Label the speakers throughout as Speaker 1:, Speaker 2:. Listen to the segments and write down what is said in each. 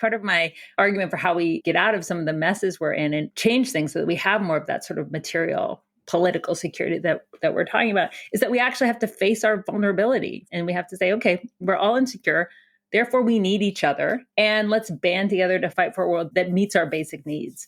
Speaker 1: Part of my argument for how we get out of some of the messes we're in and change things so that we have more of that sort of material political security that we're talking about is that we actually have to face our vulnerability. And we have to say, okay, we're all insecure. Therefore, we need each other. And let's band together to fight for a world that meets our basic needs.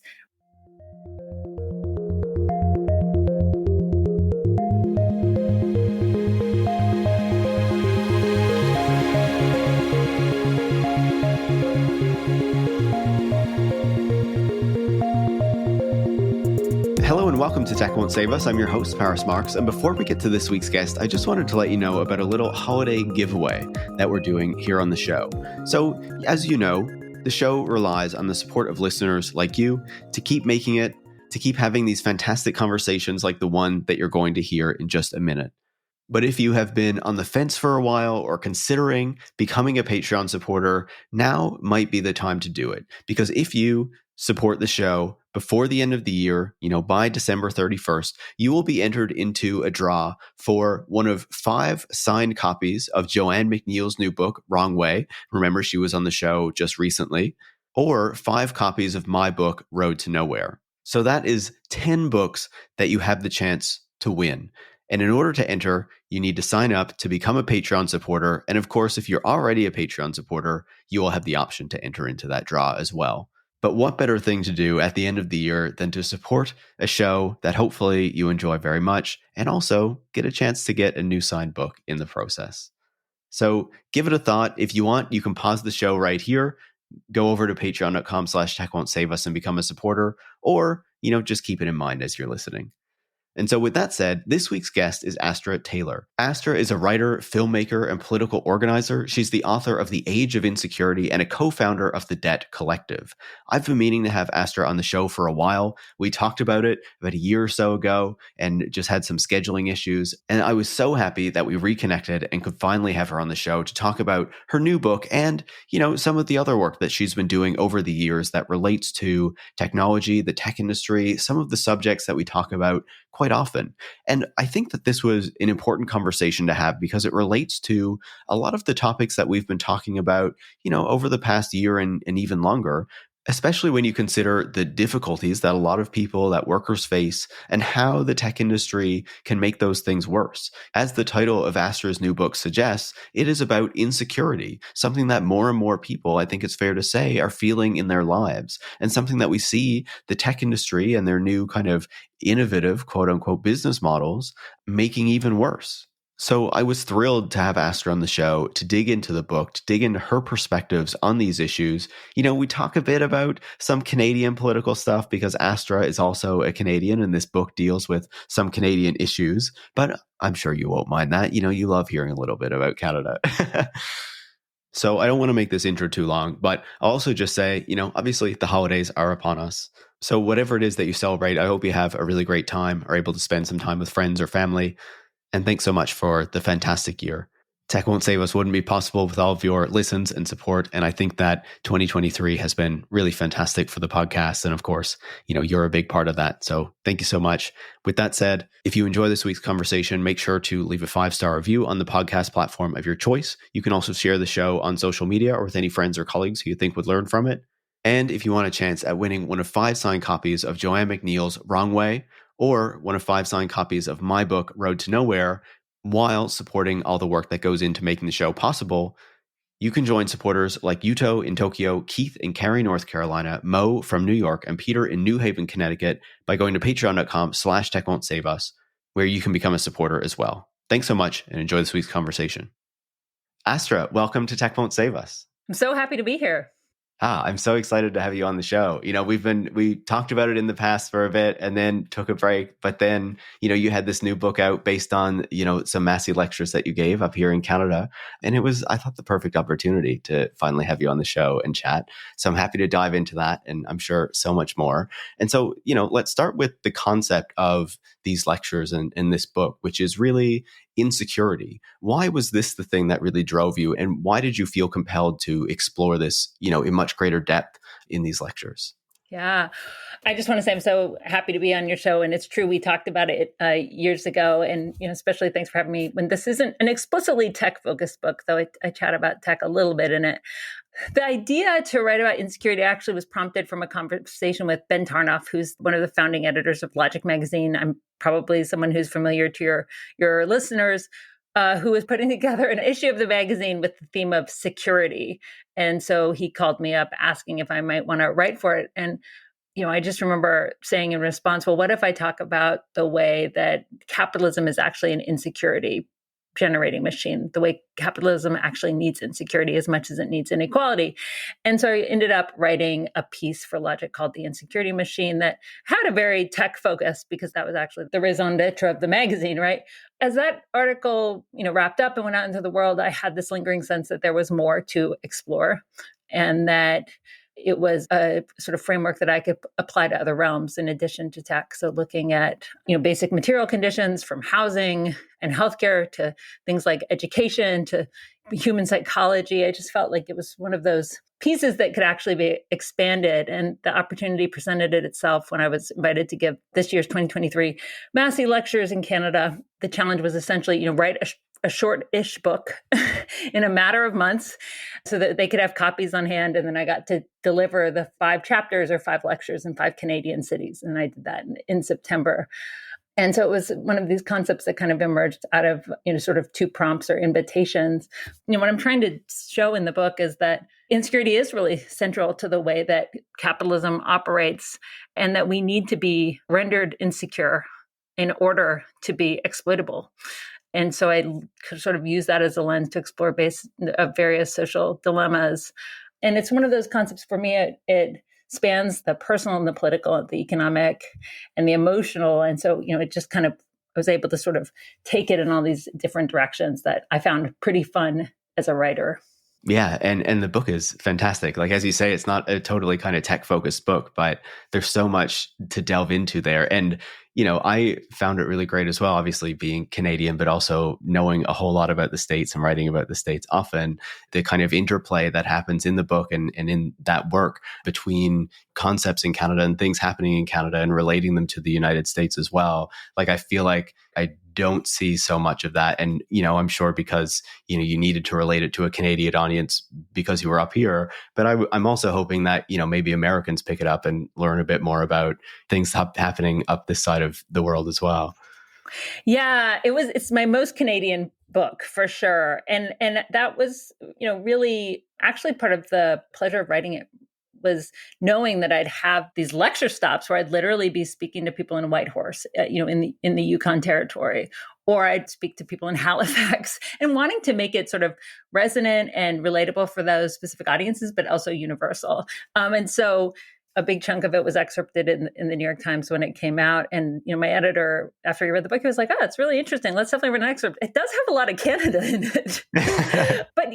Speaker 2: Hello and welcome to Tech Won't Save Us. I'm your host, Marx. And before we get to this week's guest, I just wanted to let you know about a little holiday giveaway that we're doing here on the show. So, as you know, the show relies on the support of listeners like you to keep making it, to keep having these fantastic conversations like the one that you're going to hear in just a minute. But if you have been on the fence for a while or considering becoming a Patreon supporter, now might be the time to do it. Because if you support the show before the end of the year, by December 31st, you will be entered into a draw for one of 5 signed copies of Joanne McNeil's new book, Wrong Way. Remember, she was on the show just recently. Or 5 copies of my book, Road to Nowhere. So that is 10 books that you have the chance to win. And in order to enter, you need to sign up to become a Patreon supporter. And of course, if you're already a Patreon supporter, you will have the option to enter into that draw as well. But what better thing to do at the end of the year than to support a show that hopefully you enjoy very much and also get a chance to get a new signed book in the process. So give it a thought. If you want, you can pause the show right here, go over to patreon.com/techwon'tsave-us and become a supporter, or, just keep it in mind as you're listening. And so with that said, this week's guest is Astra Taylor. Astra is a writer, filmmaker, and political organizer. She's the author of The Age of Insecurity and a co-founder of The Debt Collective. I've been meaning to have Astra on the show for a while. We talked about it about a year or so ago and just had some scheduling issues. And I was so happy that we reconnected and could finally have her on the show to talk about her new book and, some of the other work that she's been doing over the years that relates to technology, the tech industry, some of the subjects that we talk about quite often. And I think that this was an important conversation to have because it relates to a lot of the topics that we've been talking about, over the past year and even longer, especially when you consider the difficulties that a lot of people, that workers face, and how the tech industry can make those things worse. As the title of Astra's new book suggests, it is about insecurity, something that more and more people, I think it's fair to say, are feeling in their lives, and something that we see the tech industry and their new kind of innovative, quote unquote, business models making even worse. So I was thrilled to have Astra on the show to dig into the book, to dig into her perspectives on these issues. We talk a bit about some Canadian political stuff because Astra is also a Canadian and this book deals with some Canadian issues, but I'm sure you won't mind that. You love hearing a little bit about Canada. So I don't want to make this intro too long, but I'll also just say, obviously the holidays are upon us. So whatever it is that you celebrate, I hope you have a really great time, are able to spend some time with friends or family. And thanks so much for the fantastic year. Tech Won't Save Us wouldn't be possible with all of your listens and support. And I think that 2023 has been really fantastic for the podcast. And of course, you're a big part of that. So thank you so much. With that said, if you enjoy this week's conversation, make sure to leave a 5-star review on the podcast platform of your choice. You can also share the show on social media or with any friends or colleagues who you think would learn from it. And if you want a chance at winning one of 5 signed copies of Joanne McNeil's Wrong Way, or one of 5 signed copies of my book, Road to Nowhere, while supporting all the work that goes into making the show possible, you can join supporters like Yuto in Tokyo, Keith in Cary, North Carolina, Mo from New York, and Peter in New Haven, Connecticut by going to patreon.com/techwon'tsave-us, where you can become a supporter as well. Thanks so much and enjoy this week's conversation. Astra, welcome to Tech Won't Save Us.
Speaker 1: I'm so happy to be here.
Speaker 2: I'm so excited to have you on the show. We talked about it in the past for a bit and then took a break, but then, you had this new book out based on, some massive lectures that you gave up here in Canada. And it was, I thought, the perfect opportunity to finally have you on the show and chat. So I'm happy to dive into that and I'm sure so much more. And so, let's start with the concept of these lectures and this book, which is really insecurity. Why was this the thing that really drove you? And why did you feel compelled to explore this, in much greater depth in these lectures?
Speaker 1: Yeah. I just want to say I'm so happy to be on your show. And it's true, we talked about it years ago. And, especially thanks for having me when this isn't an explicitly tech-focused book, though I chat about tech a little bit in it. The idea to write about insecurity actually was prompted from a conversation with Ben Tarnoff, who's one of the founding editors of Logic magazine. I'm probably someone who's familiar to your listeners, who was putting together an issue of the magazine with the theme of security. And so he called me up asking if I might want to write for it. And I just remember saying in response, well, what if I talk about the way that capitalism is actually an insecurity generating machine, the way capitalism actually needs insecurity as much as it needs inequality. And so I ended up writing a piece for Logic called The Insecurity Machine that had a very tech focus, because that was actually the raison d'etre of the magazine, right? As that article, wrapped up and went out into the world, I had this lingering sense that there was more to explore, and that it was a sort of framework that I could apply to other realms in addition to tech. So looking at, basic material conditions, from housing and healthcare to things like education to human psychology. I just felt like it was one of those pieces that could actually be expanded. And the opportunity presented it itself when I was invited to give this year's 2023 Massey lectures in Canada. The challenge was essentially, write a short-ish book in a matter of months so that they could have copies on hand. And then I got to deliver the 5 chapters or 5 lectures in 5 Canadian cities. And I did that in September. And so it was one of these concepts that kind of emerged out of, sort of 2 prompts or invitations. What I'm trying to show in the book is that insecurity is really central to the way that capitalism operates, and that we need to be rendered insecure in order to be exploitable. And so I sort of use that as a lens to explore various social dilemmas. And it's one of those concepts for me, it spans the personal and the political and the economic and the emotional. And so, it just kind of, I was able to sort of take it in all these different directions that I found pretty fun as a writer.
Speaker 2: Yeah, and the book is fantastic. Like, as you say, it's not a totally kind of tech-focused book, but there's so much to delve into there. And, I found it really great as well, obviously being Canadian, but also knowing a whole lot about the States and writing about the States often, the kind of interplay that happens in the book and in that work between concepts in Canada and things happening in Canada and relating them to the United States as well. Like, I feel like I don't see so much of that. And, I'm sure because, you needed to relate it to a Canadian audience because you were up here. But I'm also hoping that, maybe Americans pick it up and learn a bit more about things happening up this side of the world as well.
Speaker 1: Yeah, it's my most Canadian book for sure. And that was, really actually part of the pleasure of writing it was knowing that I'd have these lecture stops where I'd literally be speaking to people in Whitehorse, in the Yukon Territory, or I'd speak to people in Halifax, and wanting to make it sort of resonant and relatable for those specific audiences, but also universal. And so a big chunk of it was excerpted in the New York Times when it came out. And, my editor, after he read the book, he was like, oh, it's really interesting. Let's definitely read an excerpt. It does have a lot of Canada in it. But,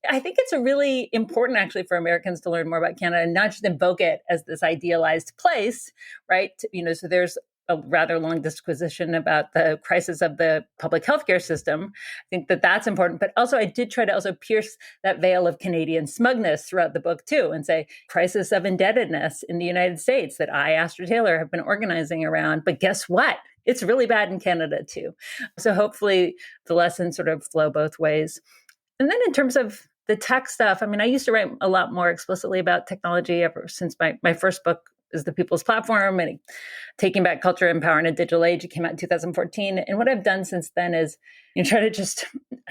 Speaker 1: I think it's a really important actually for Americans to learn more about Canada and not just invoke it as this idealized place, right? So there's a rather long disquisition about the crisis of the public healthcare system. I think that that's important. But also I did try to also pierce that veil of Canadian smugness throughout the book too, and say crisis of indebtedness in the United States that Astra Taylor have been organizing around. But guess what? It's really bad in Canada too. So hopefully the lessons sort of flow both ways. And then in terms of the tech stuff, I used to write a lot more explicitly about technology ever since my first book is The People's Platform and Taking Back Culture and Power in a Digital Age. It came out in 2014. And what I've done since then is try to just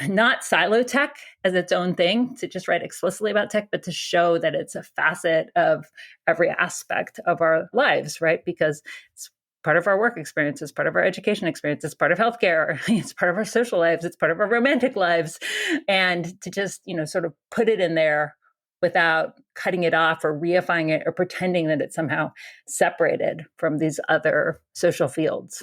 Speaker 1: not silo tech as its own thing, to just write explicitly about tech, but to show that it's a facet of every aspect of our lives, right? Because it's part of our work experience, it's part of our education experience, it's part of healthcare, it's part of our social lives, it's part of our romantic lives. And to just, sort of put it in there without cutting it off or reifying it or pretending that it's somehow separated from these other social fields.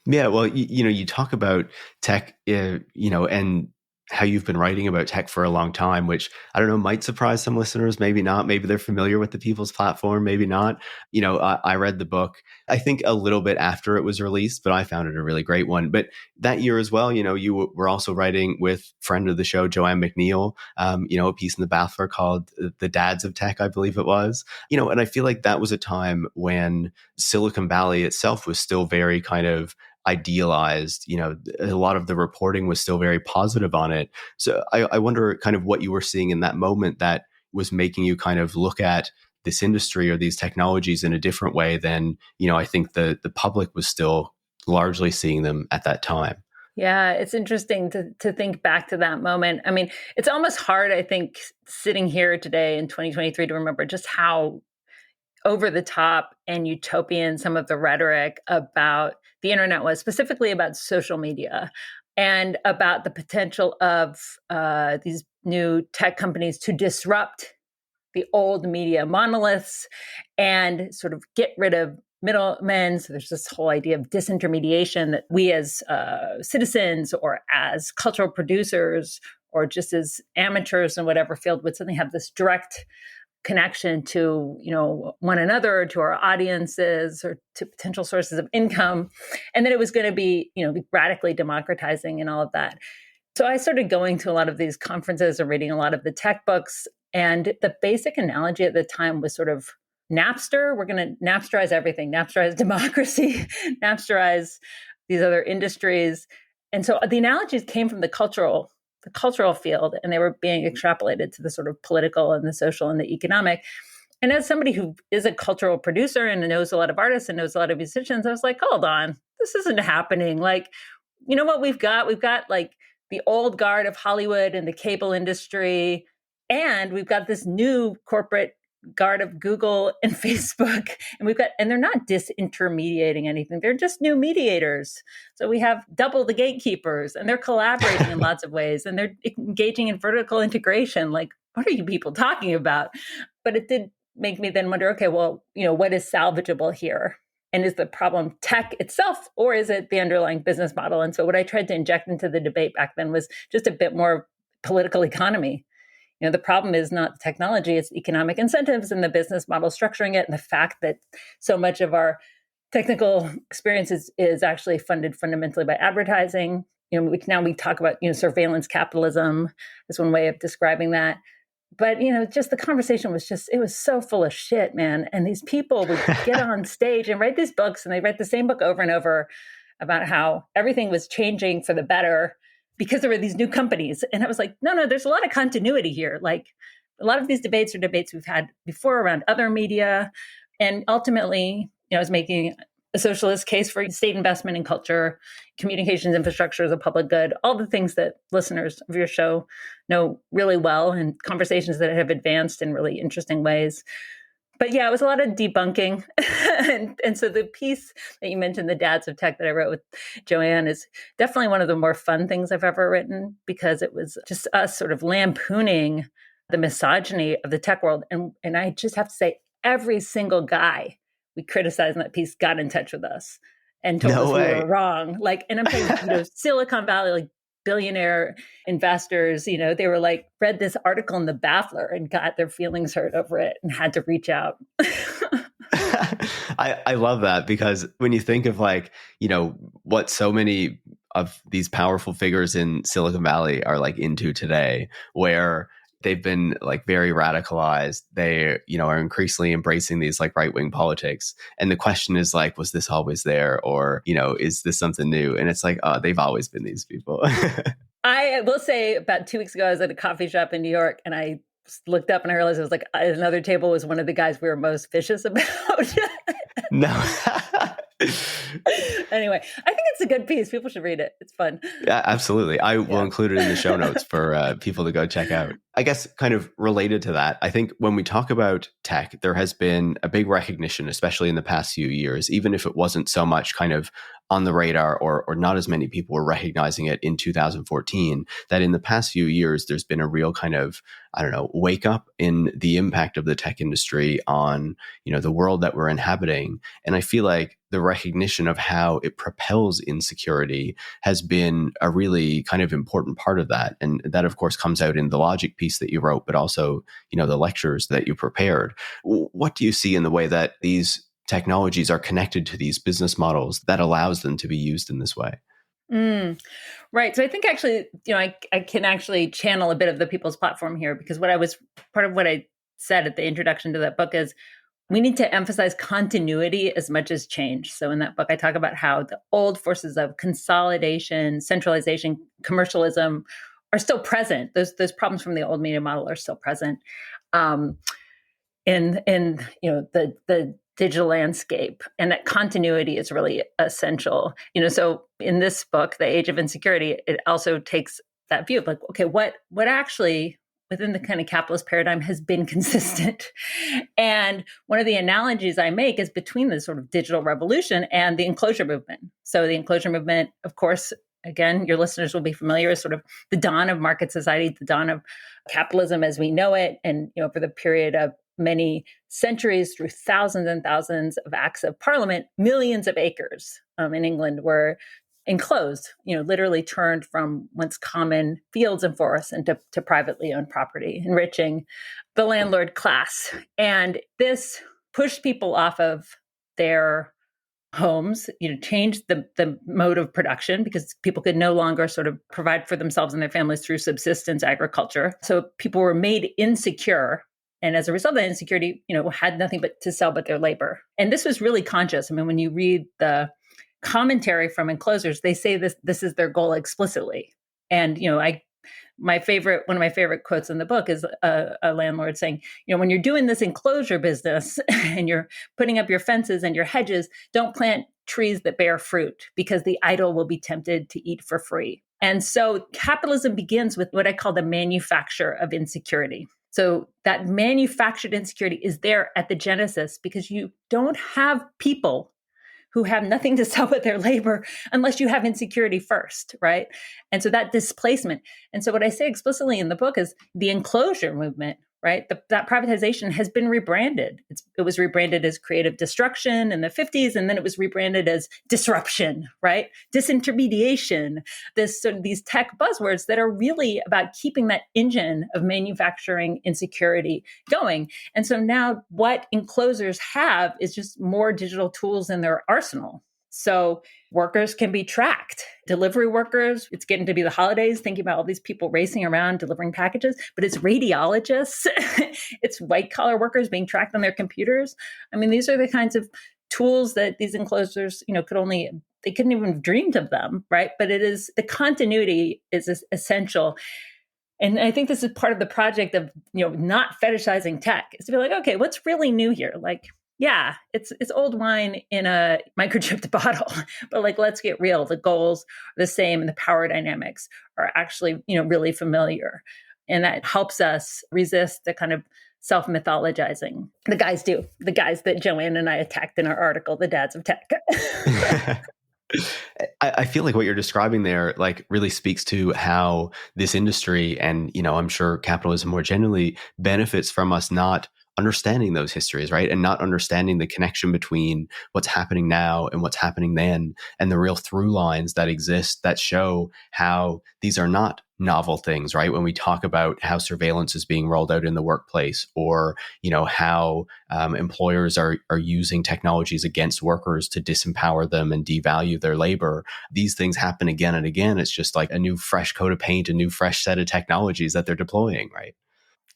Speaker 2: Yeah, well, you talk about tech, and how you've been writing about tech for a long time, which I don't know, might surprise some listeners, maybe not. Maybe they're familiar with the People's Platform, maybe not. I read the book, I think a little bit after it was released, but I found it a really great one. But that year as well, you were also writing with friend of the show, Joanne McNeil, a piece in the Baffler called The Dads of Tech, I believe it was. And I feel like that was a time when Silicon Valley itself was still very kind of idealized. A lot of the reporting was still very positive on it. So I wonder kind of what you were seeing in that moment that was making you kind of look at this industry or these technologies in a different way than, I think the public was still largely seeing them at that time.
Speaker 1: Yeah, it's interesting to think back to that moment. I mean, it's almost hard, I think, sitting here today in 2023 to remember just how over the top and utopian some of the rhetoric about the internet was, specifically about social media and about the potential of these new tech companies to disrupt the old media monoliths and sort of get rid of middlemen. So there's this whole idea of disintermediation that we as citizens or as cultural producers or just as amateurs in whatever field would suddenly have this direct connection to one another, to our audiences, or to potential sources of income, and that it was going to be radically democratizing and all of that. So I started going to a lot of these conferences and reading a lot of the tech books, and the basic analogy at the time was sort of Napster. We're going to Napsterize everything, Napsterize democracy, Napsterize these other industries. And so the analogies came from the cultural field, and they were being extrapolated to the sort of political and the social and the economic. And as somebody who is a cultural producer and knows a lot of artists and knows a lot of musicians, I was like, hold on, this isn't happening. Like, you know what we've got? We've got like the old guard of Hollywood and the cable industry, and we've got this new corporate guard of Google and Facebook, and they're not disintermediating anything. They're just new mediators. So we have double the gatekeepers, and they're collaborating in lots of ways, and they're engaging in vertical integration. Like, what are you people talking about? But it did make me then wonder, okay, well, what is salvageable here? And is the problem tech itself, or is it the underlying business model? And so what I tried to inject into the debate back then was just a bit more political economy. The problem is not the technology, it's economic incentives and the business model structuring it, and the fact that so much of our technical experience is actually funded fundamentally by advertising. Now we talk about, surveillance capitalism is one way of describing that. But, just the conversation was it was so full of shit, man. And these people would get on stage and write these books, and they write the same book over and over about how everything was changing for the better because there were these new companies. And I was like, no, there's a lot of continuity here. Like, a lot of these debates are debates we've had before around other media. And ultimately, I was making a socialist case for state investment in culture, communications infrastructure as a public good, all the things that listeners of your show know really well, and conversations that have advanced in really interesting ways. But yeah, it was a lot of debunking. and so the piece that you mentioned, The Dads of Tech, that I wrote with Joanne, is definitely one of the more fun things I've ever written, because it was just us sort of lampooning the misogyny of the tech world. And I just have to say, every single guy we criticized in that piece got in touch with us and told us we were wrong. Like, and I'm saying, Silicon Valley, like billionaire investors, they were like, read this article in the Baffler and got their feelings hurt over it and had to reach out.
Speaker 2: I love that, because when you think of like, what so many of these powerful figures in Silicon Valley are like into today, where they've been like very radicalized. They, are increasingly embracing these like right-wing politics. And the question is like, was this always there? Or, is this something new? And it's like, oh, they've always been these people.
Speaker 1: I will say, about 2 weeks ago, I was at a coffee shop in New York, and I looked up and I realized it was like another table was one of the guys we were most vicious about.
Speaker 2: No.
Speaker 1: Anyway, I think it's a good piece. People should read it. It's fun.
Speaker 2: Yeah, absolutely. I will include it in the show notes for people to go check out. I guess kind of related to that, I think when we talk about tech, there has been a big recognition, especially in the past few years, even if it wasn't so much kind of on the radar, or not as many people were recognizing it in 2014, that in the past few years, there's been a real kind of, I don't know, wake up in the impact of the tech industry on, the world that we're inhabiting. And I feel like the recognition of how it propels insecurity has been a really kind of important part of that. And that, of course, comes out in the logic piece that you wrote, but also, the lectures that you prepared. What do you see in the way that these technologies are connected to these business models that allows them to be used in this way?
Speaker 1: Right. So I think actually, I can actually channel a bit of the People's Platform here, because part of what I said at the introduction to that book is we need to emphasize continuity as much as change. So in that book, I talk about how the old forces of consolidation, centralization, commercialism are still present. Those problems from the old media model are still present. In the digital landscape, and that continuity is really essential. So in this book, The Age of Insecurity, it also takes that view of like, okay, what actually within the kind of capitalist paradigm has been consistent. And one of the analogies I make is between the sort of digital revolution and the enclosure movement. So the enclosure movement, of course, again, your listeners will be familiar with sort of the dawn of market society, the dawn of capitalism as we know it. And, for the period of many centuries, through thousands and thousands of acts of parliament, millions of acres in England were enclosed, literally turned from once common fields and forests into privately owned property, enriching the landlord class. And this pushed people off of their homes, changed the mode of production, because people could no longer sort of provide for themselves and their families through subsistence agriculture. So people were made insecure. And as a result of that insecurity, had nothing but to sell but their labor. And this was really conscious. I mean, when you read the commentary from enclosures, they say this is their goal explicitly. And, one of my favorite quotes in the book is a landlord saying, when you're doing this enclosure business and you're putting up your fences and your hedges, don't plant trees that bear fruit, because the idle will be tempted to eat for free. And so capitalism begins with what I call the manufacture of insecurity. So that manufactured insecurity is there at the genesis, because you don't have people who have nothing to sell but their labor unless you have insecurity first, right? And so that displacement. And so what I say explicitly in the book is the enclosure movement, right? That privatization has been rebranded. It was rebranded as creative destruction in the 50s, and then it was rebranded as disruption, right? Disintermediation, these tech buzzwords that are really about keeping that engine of manufacturing insecurity going. And so now what enclosures have is just more digital tools in their arsenal. So workers can be tracked. Delivery workers, it's getting to be the holidays, thinking about all these people racing around delivering packages, but it's radiologists, it's white collar workers being tracked on their computers. I mean, these are the kinds of tools that these enclosures, they couldn't even have dreamed of them, right? But the continuity is essential. And I think this is part of the project of, not fetishizing tech, is to be like, okay, what's really new here? Like, yeah, it's old wine in a microchipped bottle, but let's get real. The goals are the same, and the power dynamics are actually, really familiar. And that helps us resist the kind of self-mythologizing the guys that Joanne and I attacked in our article, The Dads of Tech.
Speaker 2: I feel like what you're describing there, really speaks to how this industry and, I'm sure capitalism more generally benefits from us not understanding those histories, right? And not understanding the connection between what's happening now and what's happening then, and the real through lines that exist that show how these are not novel things, right? When we talk about how surveillance is being rolled out in the workplace, or, how employers are using technologies against workers to disempower them and devalue their labor, these things happen again and again. It's just like a new fresh coat of paint, a new fresh set of technologies that they're deploying, right?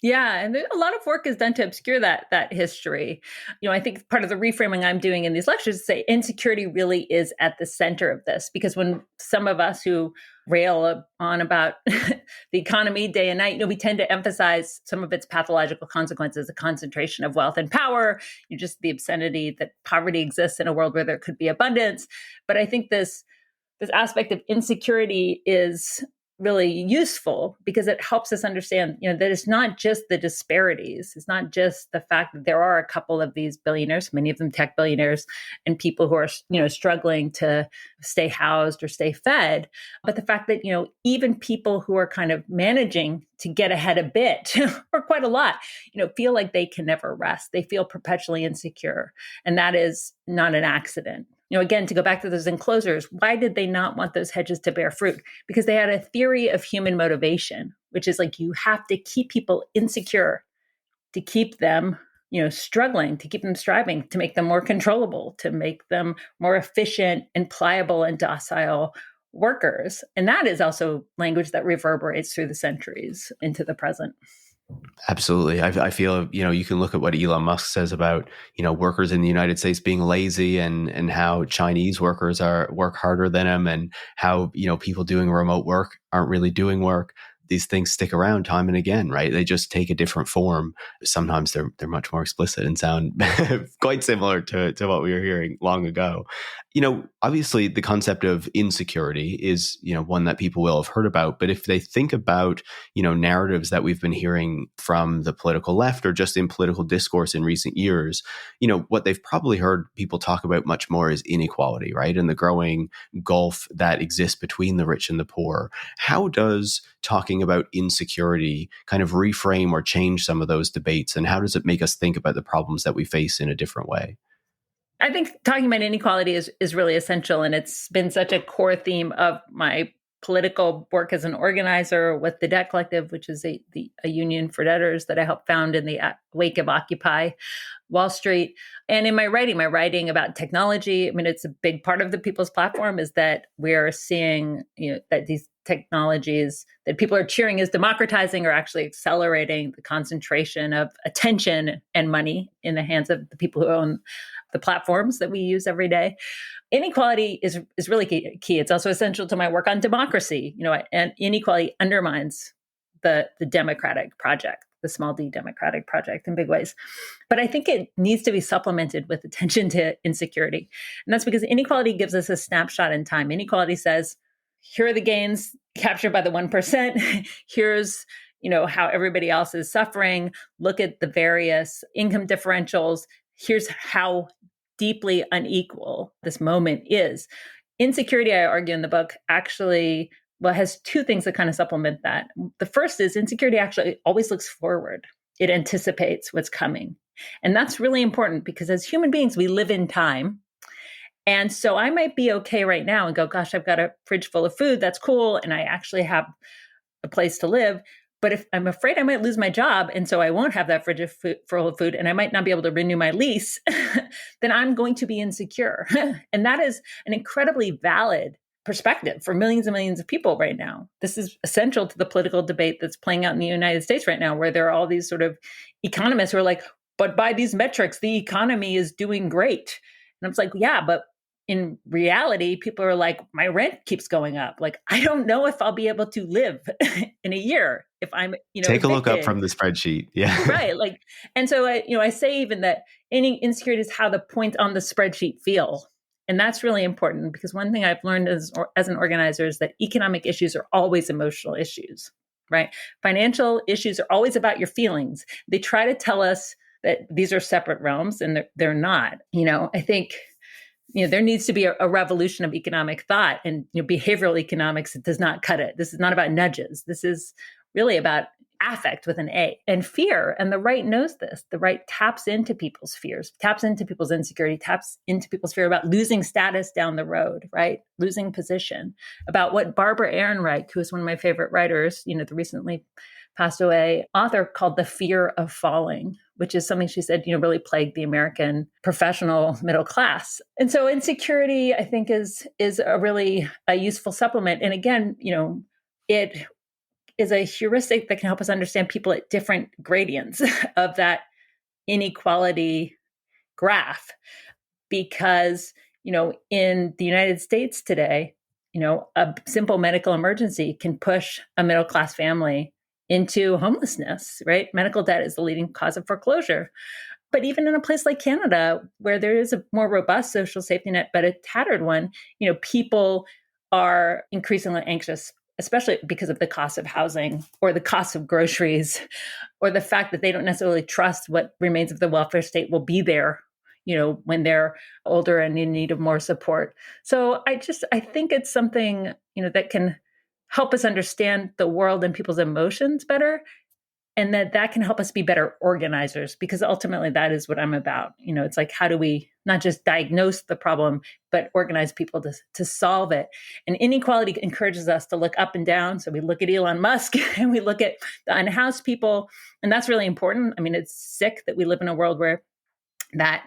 Speaker 1: Yeah, and a lot of work is done to obscure that history. I think part of the reframing I'm doing in these lectures is to say insecurity really is at the center of this, because when some of us who rail on about the economy day and night, we tend to emphasize some of its pathological consequences, the concentration of wealth and power, just the obscenity that poverty exists in a world where there could be abundance. But I think this aspect of insecurity is really useful because it helps us understand, that it's not just the disparities. It's not just the fact that there are a couple of these billionaires, many of them tech billionaires, and people who are, struggling to stay housed or stay fed, but the fact that, even people who are kind of managing to get ahead a bit or quite a lot, feel like they can never rest. They feel perpetually insecure. And that is not an accident. Again, to go back to those enclosures, why did they not want those hedges to bear fruit? Because they had a theory of human motivation, which is like you have to keep people insecure to keep them, struggling, to keep them striving, to make them more controllable, to make them more efficient and pliable and docile workers. And that is also language that reverberates through the centuries into the present.
Speaker 2: Absolutely. I feel, you can look at what Elon Musk says about, workers in the United States being lazy and how Chinese workers work harder than him and how, people doing remote work aren't really doing work. These things stick around time and again, right? They just take a different form. Sometimes they're much more explicit and sound quite similar to what we were hearing long ago. Obviously the concept of insecurity is, one that people will have heard about. But if they think about, narratives that we've been hearing from the political left or just in political discourse in recent years, what they've probably heard people talk about much more is inequality, right? And the growing gulf that exists between the rich and the poor. How does talking about insecurity kind of reframe or change some of those debates? And how does it make us think about the problems that we face in a different way?
Speaker 1: I think talking about inequality is really essential. And it's been such a core theme of my political work as an organizer with the Debt Collective, which is a union for debtors that I helped found in the wake of Occupy Wall Street. And in my writing about technology, it's a big part of the People's Platform is that we're seeing, that these technologies that people are cheering as democratizing are actually accelerating the concentration of attention and money in the hands of the people who own the platforms that we use every day. Inequality is really key. It's also essential to my work on democracy. And inequality undermines the democratic project, the small d democratic project in big ways. But I think it needs to be supplemented with attention to insecurity. And that's because inequality gives us a snapshot in time. Inequality says, here are the gains captured by the 1%. Here's, how everybody else is suffering. Look at the various income differentials. Here's how deeply unequal this moment is. Insecurity, I argue in the book, actually, has two things that kind of supplement that. The first is insecurity actually always looks forward. It anticipates what's coming. And that's really important because as human beings, we live in time. And so I might be okay right now and go, gosh, I've got a fridge full of food. That's cool. And I actually have a place to live. But if I'm afraid I might lose my job, and so I won't have that fridge full of food, and I might not be able to renew my lease, then I'm going to be insecure. And that is an incredibly valid perspective for millions and millions of people right now. This is essential to the political debate that's playing out in the United States right now, where there are all these sort of economists who are like, but by these metrics, the economy is doing great. And I'm like, yeah, but in reality, people are like, my rent keeps going up. Like, I don't know if I'll be able to live in a year if I'm,
Speaker 2: take a look up from the spreadsheet. Yeah.
Speaker 1: Right. Like, and so I say even that any insecurity is how the points on the spreadsheet feel. And that's really important because one thing I've learned as an organizer is that economic issues are always emotional issues, right? Financial issues are always about your feelings. They try to tell us that these are separate realms and they're not. I think there needs to be a revolution of economic thought and behavioral economics. It does not cut it. This is not about nudges. This is really about affect with an A and fear. And the right knows this. The right taps into people's fears, taps into people's insecurity, taps into people's fear about losing status down the road, right? Losing position. About what Barbara Ehrenreich, who is one of my favorite writers, the recently passed away author, called the fear of falling, which is something she said, really plagued the American professional middle class. And so insecurity, I think, is a really useful supplement. And again, it is a heuristic that can help us understand people at different gradients of that inequality graph. Because, in the United States today, a simple medical emergency can push a middle class family into homelessness, right? Medical debt is the leading cause of foreclosure. But even in a place like Canada, where there is a more robust social safety net, but a tattered one, people are increasingly anxious, especially because of the cost of housing or the cost of groceries or the fact that they don't necessarily trust what remains of the welfare state will be there, when they're older and in need of more support. So I think it's something, that can help us understand the world and people's emotions better. And that can help us be better organizers, because ultimately that is what I'm about. It's like, how do we not just diagnose the problem, but organize people to solve it? And inequality encourages us to look up and down. So we look at Elon Musk and we look at the unhoused people. And that's really important. I mean, it's sick that we live in a world where that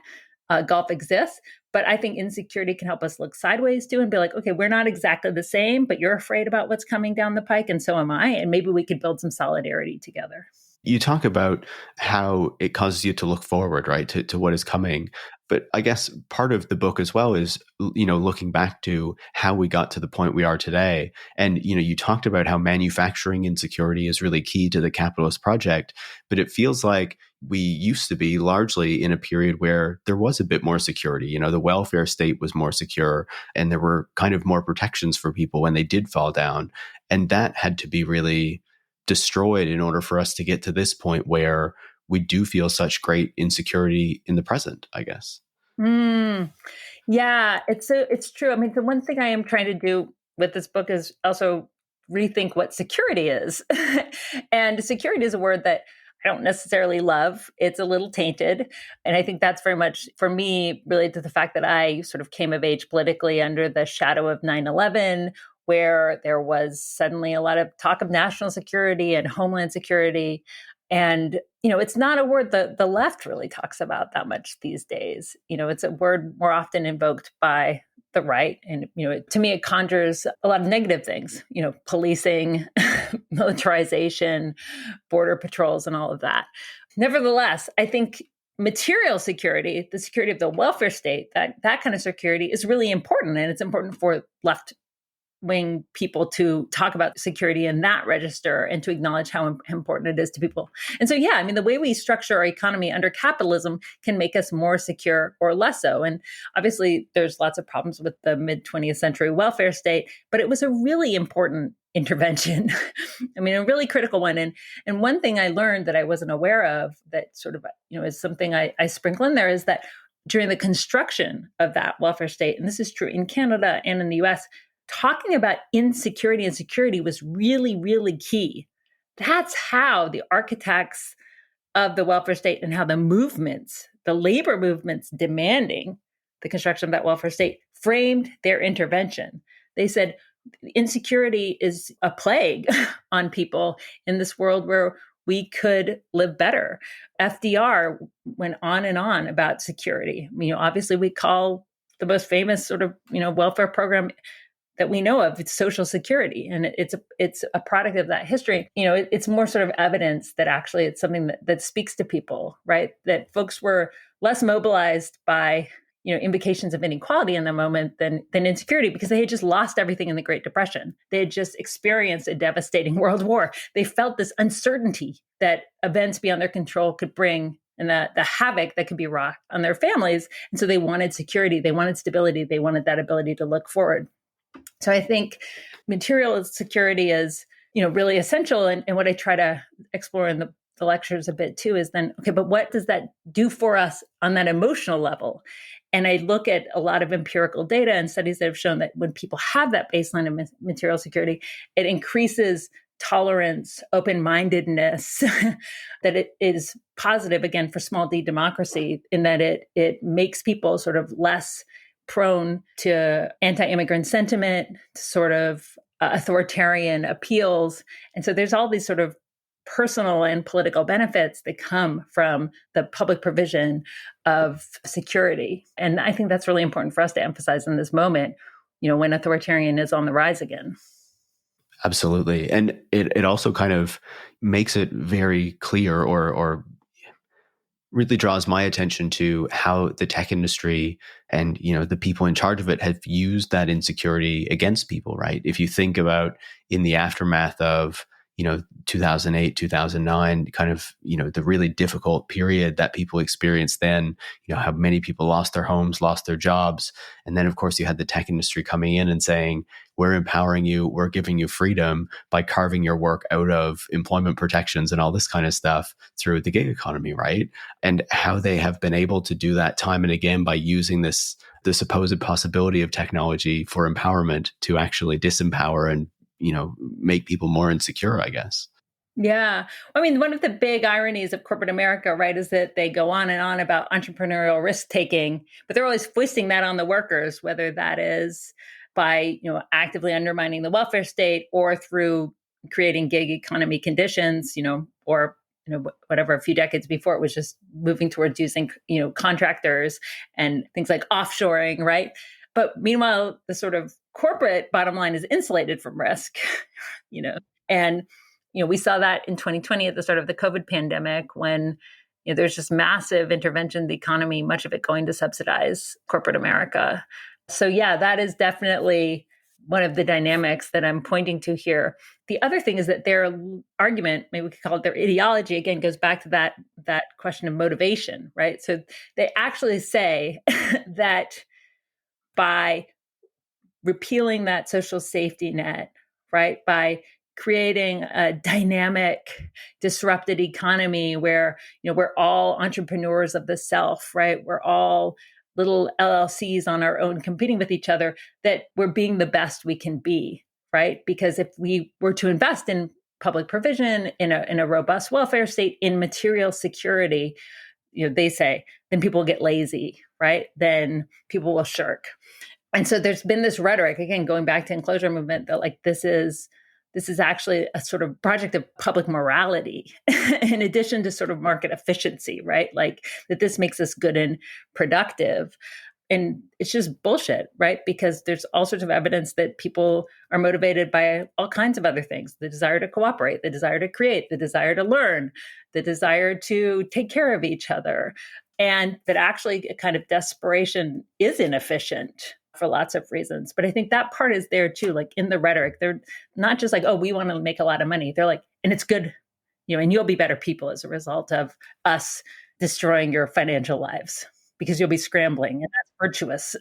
Speaker 1: gulf exists. But I think insecurity can help us look sideways too and be like, okay, we're not exactly the same, but you're afraid about what's coming down the pike, and so am I. And maybe we could build some solidarity together.
Speaker 2: You talk about how it causes you to look forward, right, to what is coming. But I guess part of the book as well is, looking back to how we got to the point we are today. And, you talked about how manufacturing insecurity is really key to the capitalist project. But it feels like we used to be largely in a period where there was a bit more security. The welfare state was more secure, and there were kind of more protections for people when they did fall down. And that had to be really destroyed in order for us to get to this point where we do feel such great insecurity in the present, I guess.
Speaker 1: Yeah, it's true. I mean, the one thing I am trying to do with this book is also rethink what security is. And security is a word that I don't necessarily love. It's a little tainted. And I think that's very much, for me, related to the fact that I sort of came of age politically under the shadow of 9/11, where there was suddenly a lot of talk of national security and homeland security. And, it's not a word that the left really talks about that much these days. It's a word more often invoked by the right. And, to me, it conjures a lot of negative things, policing, militarization, border patrols, and all of that. Nevertheless, I think material security, the security of the welfare state, that kind of security is really important. And it's important for left-wing people to talk about security in that register and to acknowledge how important it is to people. And so, I mean, the way we structure our economy under capitalism can make us more secure or less so. And obviously, there's lots of problems with the mid-20th century welfare state, but it was a really important intervention. I mean, a really critical one. And one thing I learned that I wasn't aware of that sort of, is something I sprinkle in there is that during the construction of that welfare state, and this is true in Canada and in the US, talking about insecurity and security was really, really key. That's how the architects of the welfare state and how the movements, the labor movements demanding the construction of that welfare state, framed their intervention. They said, insecurity is a plague on people in this world where we could live better. FDR went on and on about security. Obviously we call the most famous sort of, welfare program that we know of, it's Social Security. And it's a product of that history. It's more sort of evidence that actually it's something that speaks to people, right? That folks were less mobilized by, implications of inequality in the moment than insecurity, because they had just lost everything in the Great Depression. They had just experienced a devastating world war. They felt this uncertainty that events beyond their control could bring, and the havoc that could be wrought on their families. And so they wanted security, they wanted stability, they wanted that ability to look forward. So I think material security is, really essential. And what I try to explore in the lectures a bit too is then, okay, but what does that do for us on that emotional level? And I look at a lot of empirical data and studies that have shown that when people have that baseline of material security, it increases tolerance, open-mindedness, that it is positive, again, for small d democracy, in that it makes people sort of less prone to anti-immigrant sentiment, sort of authoritarian appeals. And so there's all these sort of personal and political benefits that come from the public provision of security. And I think that's really important for us to emphasize in this moment, when authoritarian is on the rise again.
Speaker 2: Absolutely. And it also kind of makes it very clear or really draws my attention to how the tech industry and, the people in charge of it have used that insecurity against people, right? If you think about in the aftermath of, 2008, 2009, kind of, the really difficult period that people experienced then, how many people lost their homes, lost their jobs. And then, of course, you had the tech industry coming in and saying, we're empowering you, we're giving you freedom by carving your work out of employment protections and all this kind of stuff through the gig economy, right? And how they have been able to do that time and again by using the supposed possibility of technology for empowerment to actually disempower and make people more insecure, I guess.
Speaker 1: Yeah. I mean, one of the big ironies of corporate America, right, is that they go on and on about entrepreneurial risk taking, but they're always foisting that on the workers, whether that is by, actively undermining the welfare state or through creating gig economy conditions, or whatever, a few decades before it was just moving towards using, contractors and things like offshoring, right? But meanwhile, the sort of corporate bottom line is insulated from risk, and we saw that in 2020 at the start of the COVID pandemic when there's just massive intervention in the economy, much of it going to subsidize corporate America. So yeah, that is definitely one of the dynamics that I'm pointing to here. The other thing is that their argument, maybe we could call it their ideology, again, goes back to that question of motivation, right? So they actually say that by repealing that social safety net, right, by creating a dynamic, disrupted economy where, we're all entrepreneurs of the self, right? We're all little LLCs on our own competing with each other, that we're being the best we can be, right? Because if we were to invest in public provision, in a robust welfare state, in material security, they say, then people will get lazy, right? Then people will shirk. And so there's been this rhetoric, again, going back to enclosure movement, that like this is actually a sort of project of public morality in addition to sort of market efficiency, right? Like that this makes us good and productive. And it's just bullshit, right? Because there's all sorts of evidence that people are motivated by all kinds of other things: the desire to cooperate, the desire to create, the desire to learn, the desire to take care of each other. And that actually a kind of desperation is inefficient for lots of reasons. But I think that part is there too, like in the rhetoric. They're not just like, oh, we want to make a lot of money. They're like, and it's good, and you'll be better people as a result of us destroying your financial lives because you'll be scrambling, and that's virtuous.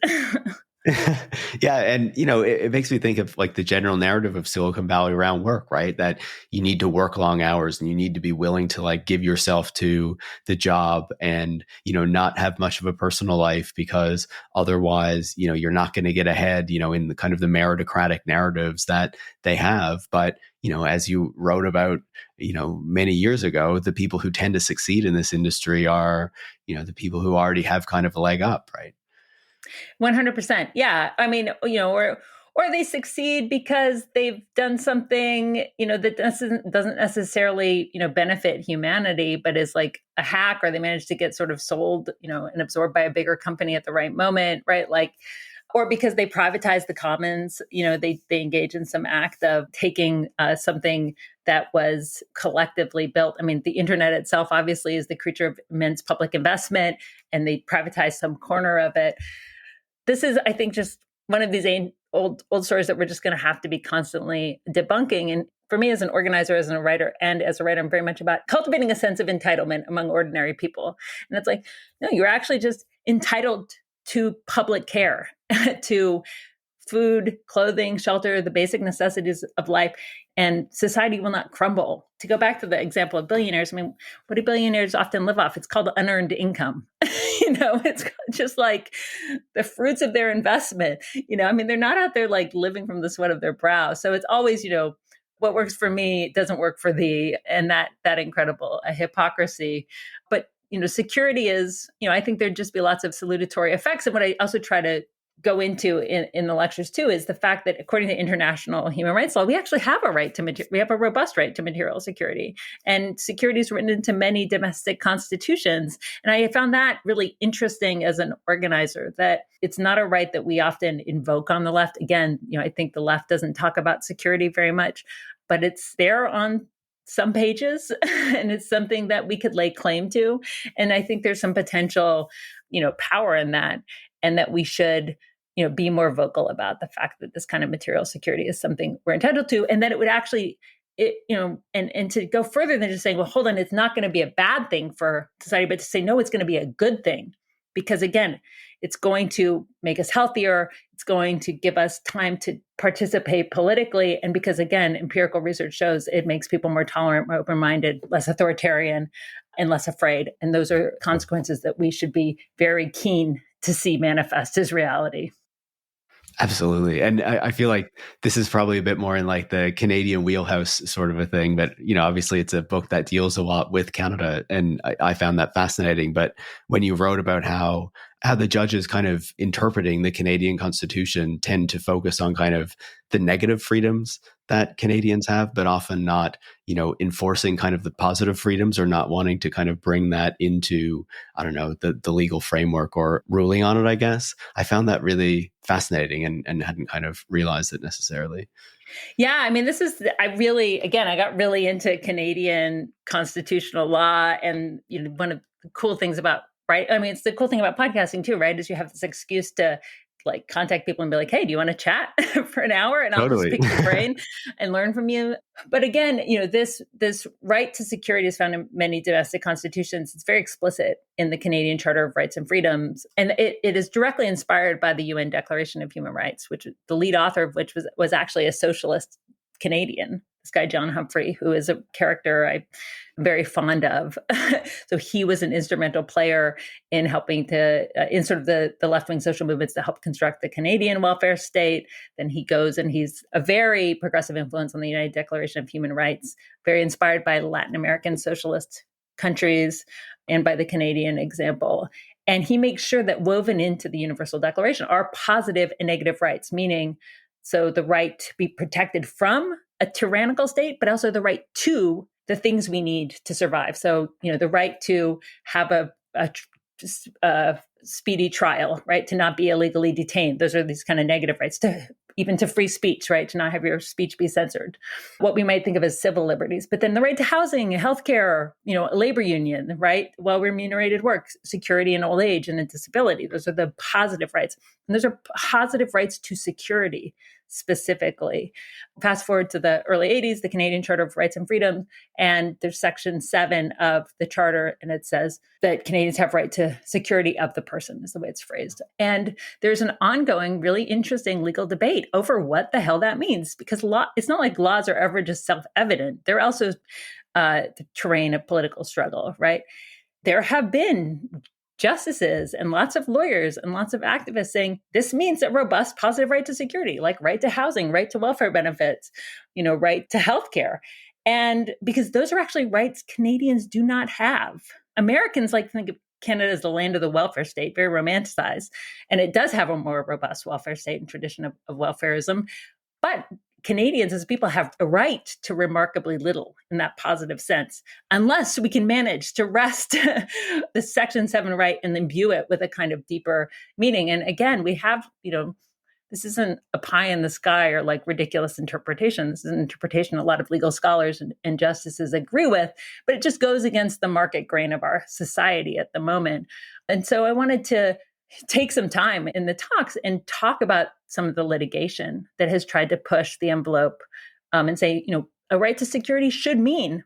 Speaker 2: Yeah. And, it makes me think of like the general narrative of Silicon Valley around work, right? That you need to work long hours and you need to be willing to like give yourself to the job and, not have much of a personal life because otherwise, you're not going to get ahead, in the kind of the meritocratic narratives that they have. But, as you wrote about, many years ago, the people who tend to succeed in this industry are, the people who already have kind of a leg up, right?
Speaker 1: 100%. Yeah. I mean, or they succeed because they've done something, that doesn't necessarily, benefit humanity, but is like a hack, or they manage to get sort of sold, and absorbed by a bigger company at the right moment, right? Like, or because they privatize the commons, they engage in some act of taking something that was collectively built. I mean, the internet itself obviously is the creature of immense public investment, and they privatize some corner of it. This is, I think, just one of these old stories that we're just going to have to be constantly debunking. And for me, as an organizer, as a writer, I'm very much about cultivating a sense of entitlement among ordinary people. And it's like, no, you're actually just entitled to public care, to food, clothing, shelter, the basic necessities of life, and society will not crumble. To go back to the example of billionaires, I mean, what do billionaires often live off? It's called unearned income. It's just like the fruits of their investment. I mean, they're not out there like living from the sweat of their brow. So it's always, what works for me doesn't work for thee, and that incredible a hypocrisy. But security is, I think there'd just be lots of salutatory effects. And what I also try to go into in the lectures too is the fact that according to international human rights law, we actually have a right to we have a robust right to material security, and security is written into many domestic constitutions. And I found that really interesting as an organizer, that it's not a right that we often invoke on the left. Again, I think the left doesn't talk about security very much, but it's there on some pages and it's something that we could lay claim to. And I think there's some potential, power in that, and that we should, be more vocal about the fact that this kind of material security is something we're entitled to, and that it would actually and to go further than just saying, well, hold on, it's not going to be a bad thing for society, but to say, no, it's going to be a good thing. Because again, it's going to make us healthier. It's going to give us time to participate politically. And because again, empirical research shows it makes people more tolerant, more open-minded, less authoritarian, and less afraid. And those are consequences that we should be very keen to see manifest as reality.
Speaker 2: Absolutely. And I feel like this is probably a bit more in like the Canadian wheelhouse sort of a thing. But, obviously it's a book that deals a lot with Canada. And I found that fascinating. But when you wrote about how the judges kind of interpreting the Canadian Constitution tend to focus on kind of the negative freedoms that Canadians have, but often not, enforcing kind of the positive freedoms or not wanting to kind of bring that into, I don't know, the legal framework or ruling on it, I guess. I found that really fascinating and hadn't kind of realized it necessarily.
Speaker 1: Yeah, I mean, I got really into Canadian constitutional law. And, one of the cool things about, right? I mean, it's the cool thing about podcasting too, right? Is you have this excuse to like contact people and be like, hey, do you want to chat for an hour? And I'll just pick your brain and learn from you. But again, this right to security is found in many domestic constitutions. It's very explicit in the Canadian Charter of Rights and Freedoms. And it is directly inspired by the UN Declaration of Human Rights, which the lead author of which was actually a socialist Canadian, this guy, John Humphrey, who is a character I'm very fond of. So he was an instrumental player in helping to, in sort of the left-wing social movements to help construct the Canadian welfare state. Then he goes and he's a very progressive influence on the United Declaration of Human Rights, very inspired by Latin American socialist countries and by the Canadian example. And he makes sure that woven into the Universal Declaration are positive and negative rights, meaning so the right to be protected from a tyrannical state, but also the right to the things we need to survive. So, the right to have a speedy trial, right? To not be illegally detained. Those are these kind of negative rights, to even to free speech, right? To not have your speech be censored. What we might think of as civil liberties. But then the right to housing, healthcare, a labor union, right? Well-remunerated work, security in old age and in disability. Those are the positive rights. And those are positive rights to security specifically. Fast forward to the early 80s, the Canadian Charter of Rights and Freedoms, and there's Section 7 of the Charter, and it says that Canadians have right to security of the person, is the way it's phrased. And there's an ongoing, really interesting legal debate over what the hell that means, because it's not like laws are ever just self-evident. They're also the terrain of political struggle, right? There have been justices and lots of lawyers and lots of activists saying this means a robust positive right to security, like right to housing, right to welfare benefits, right to healthcare. And because those are actually rights Canadians do not have. Americans like to think of Canada as the land of the welfare state, very romanticized. And it does have a more robust welfare state and tradition of welfarism. But Canadians as people have a right to remarkably little in that positive sense, unless we can manage to wrest the Section 7 right and imbue it with a kind of deeper meaning. And again, we have, this isn't a pie in the sky or like ridiculous interpretation. This is an interpretation a lot of legal scholars and justices agree with, but it just goes against the market grain of our society at the moment. And so I wanted to take some time in the talks and talk about some of the litigation that has tried to push the envelope and say, a right to security should mean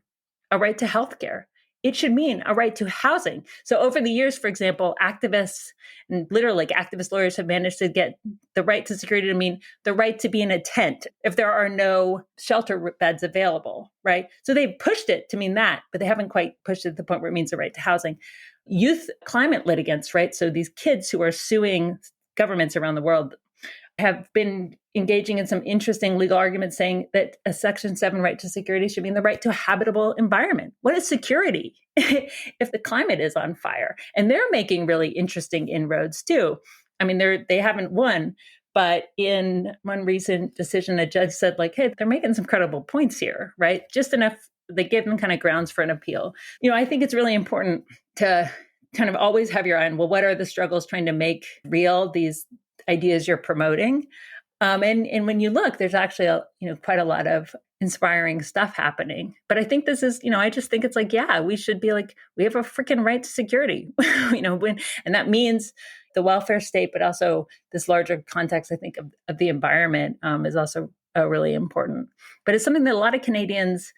Speaker 1: a right to healthcare. It should mean a right to housing. So over the years, for example, activists and literally activist lawyers have managed to get the right to security to mean the right to be in a tent if there are no shelter beds available, right? So they've pushed it to mean that, but they haven't quite pushed it to the point where it means the right to housing. Youth climate litigants, right? So these kids who are suing governments around the world have been engaging in some interesting legal arguments saying that a Section 7 right to security should mean the right to a habitable environment. What is security if the climate is on fire? And they're making really interesting inroads too. I mean, they haven't won, but in one recent decision, a judge said like, hey, they're making some credible points here, right? Just enough, they gave them kind of grounds for an appeal. I think it's really important to kind of always have your eye on, well, what are the struggles trying to make real these ideas you're promoting? And when you look, there's actually quite a lot of inspiring stuff happening. But I think this is, I just think it's like, yeah, we should be like, we have a freaking right to security, and that means the welfare state, but also this larger context, I think, of the environment is also really important. But it's something that a lot of Canadians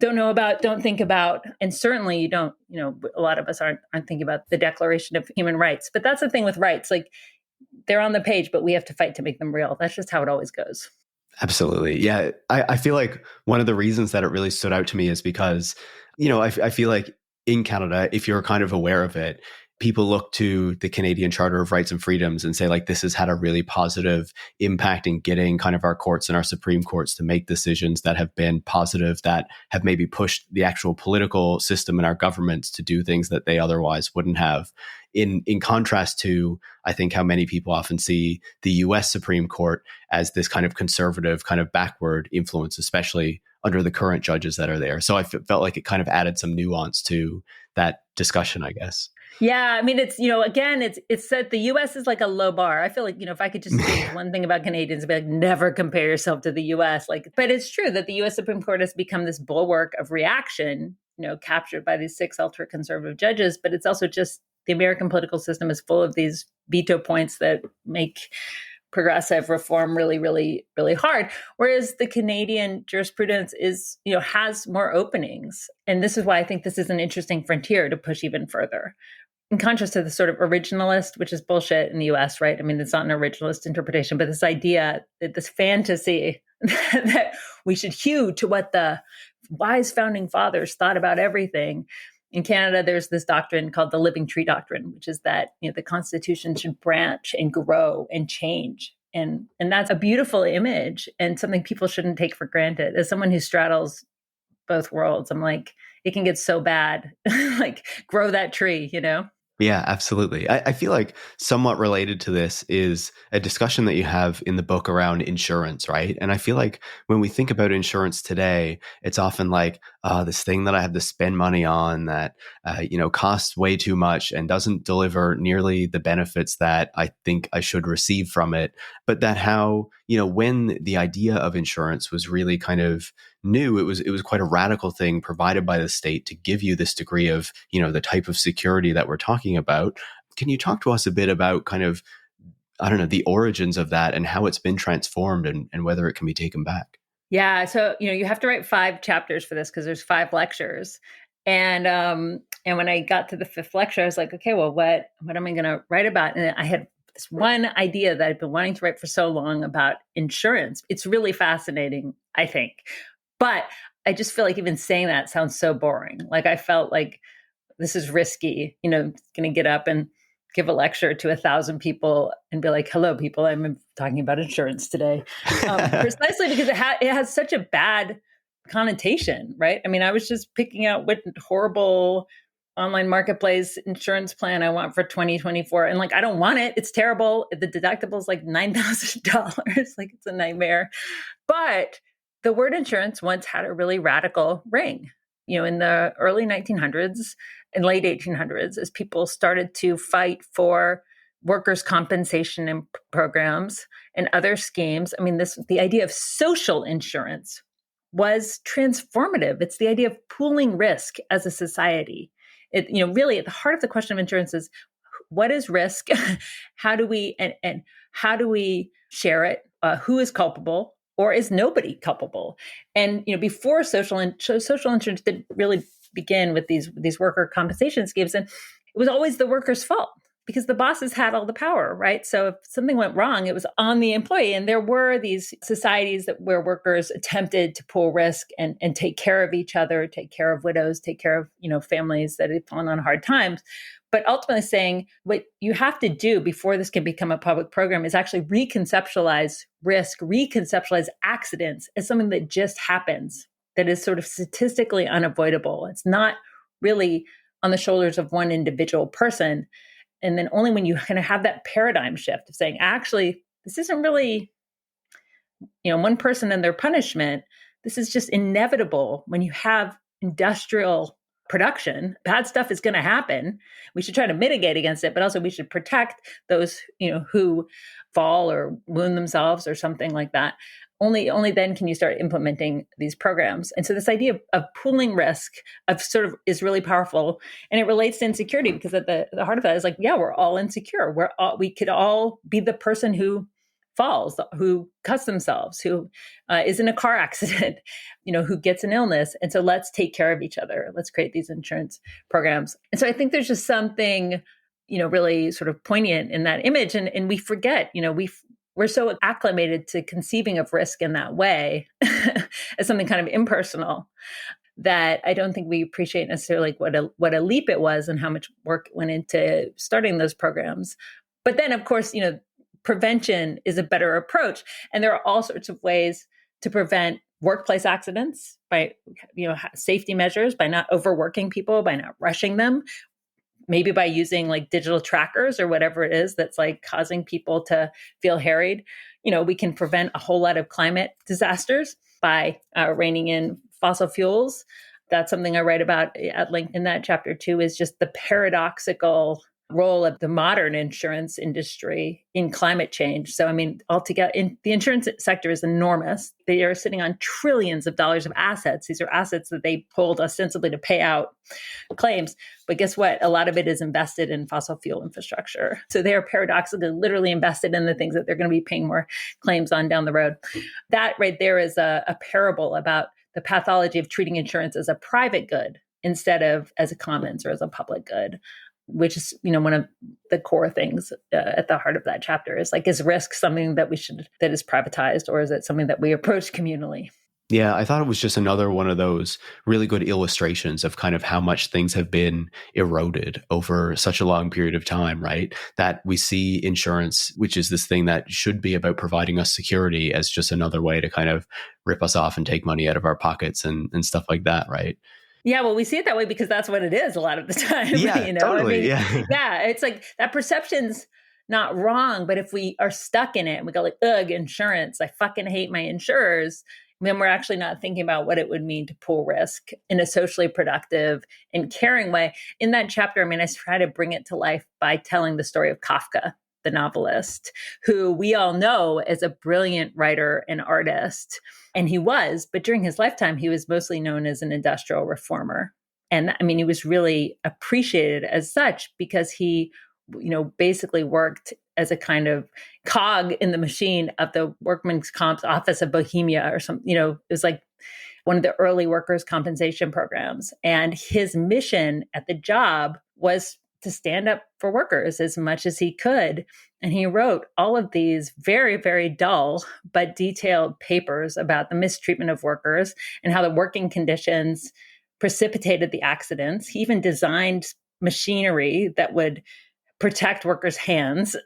Speaker 1: don't know about, don't think about, and certainly you don't, a lot of us aren't thinking about the Declaration of Human Rights. But that's the thing with rights, like they're on the page, but we have to fight to make them real. That's just how it always goes.
Speaker 2: Absolutely. Yeah. I feel like one of the reasons that it really stood out to me is because, I feel like in Canada, if you're kind of aware of it, people look to the Canadian Charter of Rights and Freedoms and say, like, this has had a really positive impact in getting kind of our courts and our Supreme Courts to make decisions that have been positive, that have maybe pushed the actual political system and our governments to do things that they otherwise wouldn't have. In contrast to, I think, how many people often see the US Supreme Court as this kind of conservative, kind of backward influence, especially under the current judges that are there. So I felt like it kind of added some nuance to that discussion, I guess.
Speaker 1: Yeah, I mean, it's, again, it's that the US is like a low bar. I feel like, if I could just say one thing about Canadians, it'd be like, never compare yourself to the US. But it's true that the US Supreme Court has become this bulwark of reaction, captured by these 6 ultra conservative judges. But it's also just the American political system is full of these veto points that make progressive reform really, really, really hard. Whereas the Canadian jurisprudence is, has more openings. And this is why I think this is an interesting frontier to push even further. In contrast to the sort of originalist, which is bullshit in the US, right? I mean, it's not an originalist interpretation, but this idea that this fantasy that we should hew to what the wise founding fathers thought about everything. In Canada, there's this doctrine called the living tree doctrine, which is that the Constitution should branch and grow and change. And that's a beautiful image and something people shouldn't take for granted. As someone who straddles both worlds, I'm like, it can get so bad. Like, grow that tree,
Speaker 2: Yeah, absolutely. I feel like somewhat related to this is a discussion that you have in the book around insurance, right? And I feel like when we think about insurance today, it's often like, this thing that I have to spend money on that, costs way too much and doesn't deliver nearly the benefits that I think I should receive from it. But that how, when the idea of insurance was really kind of new, it was quite a radical thing provided by the state to give you this degree of, the type of security that we're talking about. Can you talk to us a bit about kind of, I don't know, the origins of that and how it's been transformed and whether it can be taken back?
Speaker 1: Yeah. So, you have to write 5 chapters for this because there's 5 lectures. And when I got to the 5th lecture, I was like, okay, well, what am I going to write about? And I had this one idea that I've been wanting to write for so long about insurance. It's really fascinating, I think. But I just feel like even saying that sounds so boring. Like, I felt like this is risky, going to get up and give a lecture to 1,000 people and be like, hello, people, I'm talking about insurance today. Precisely because it has such a bad connotation, right? I mean, I was just picking out what horrible online marketplace insurance plan I want for 2024. And I don't want it. It's terrible. The deductible is like $9,000. Like, it's a nightmare. But the word insurance once had a really radical ring. In the early 1900s and late 1800s, as people started to fight for workers' compensation and programs and other schemes. I mean, the idea of social insurance was transformative. It's the idea of pooling risk as a society. It, really at the heart of the question of insurance is, what is risk? How do we and how do we share it? Who is culpable? Or is nobody culpable? And before social insurance didn't really begin with these worker compensation schemes, and it was always the worker's fault because the bosses had all the power, right? So if something went wrong, it was on the employee. And there were these societies where workers attempted to pool risk and take care of each other, take care of widows, take care of families that had fallen on hard times. But ultimately saying what you have to do before this can become a public program is actually reconceptualize risk, reconceptualize accidents as something that just happens, that is sort of statistically unavoidable. It's not really on the shoulders of one individual person. And then only when you kind of have that paradigm shift of saying, actually, this isn't really, one person and their punishment. This is just inevitable when you have industrial production. Bad stuff is going to happen. We should try to mitigate against it, but also we should protect those, who fall or wound themselves or something like that. Only then can you start implementing these programs. And so this idea of pooling risk is really powerful. And it relates to insecurity because at the heart of that is like, yeah, we're all insecure. We could all be the person who falls, who cuts themselves, who is in a car accident, who gets an illness. And so let's take care of each other. Let's create these insurance programs. And so I think there's just something, really sort of poignant in that image. And we forget, we're so acclimated to conceiving of risk in that way as something kind of impersonal that I don't think we appreciate necessarily what a leap it was and how much work went into starting those programs. But then, of course, prevention is a better approach. And there are all sorts of ways to prevent workplace accidents by, safety measures, by not overworking people, by not rushing them, maybe by using like digital trackers or whatever it is that's like causing people to feel harried. We can prevent a whole lot of climate disasters by reining in fossil fuels. That's something I write about at length in that chapter too, is just the paradoxical role of the modern insurance industry in climate change. So, altogether, the insurance sector is enormous. They are sitting on trillions of dollars of assets. These are assets that they hold ostensibly to pay out claims. But guess what? A lot of it is invested in fossil fuel infrastructure. So they are paradoxically literally invested in the things that they're going to be paying more claims on down the road. That right there is a parable about the pathology of treating insurance as a private good instead of as a commons or as a public good, which is, one of the core things at the heart of that chapter is like, is risk something that that is privatized, or is it something that we approach communally?
Speaker 2: Yeah, I thought it was just another one of those really good illustrations of kind of how much things have been eroded over such a long period of time, right? That we see insurance, which is this thing that should be about providing us security, as just another way to kind of rip us off and take money out of our pockets and stuff like that, right?
Speaker 1: Yeah, well, we see it that way because that's what it is a lot of the time.
Speaker 2: Yeah, totally.
Speaker 1: Yeah, it's like that perception's not wrong, but if we are stuck in it and we go like, ugh, insurance, I fucking hate my insurers, then we're actually not thinking about what it would mean to pool risk in a socially productive and caring way. In that chapter, I try to bring it to life by telling the story of Kafka, the novelist, who we all know as a brilliant writer and artist. And he was, but during his lifetime, he was mostly known as an industrial reformer. And he was really appreciated as such because he, basically worked as a kind of cog in the machine of the Workmen's Comp's Office of Bohemia or something. It was like one of the early workers' compensation programs. And his mission at the job was to stand up for workers as much as he could. And he wrote all of these very, very dull but detailed papers about the mistreatment of workers and how the working conditions precipitated the accidents. He even designed machinery that would protect workers' hands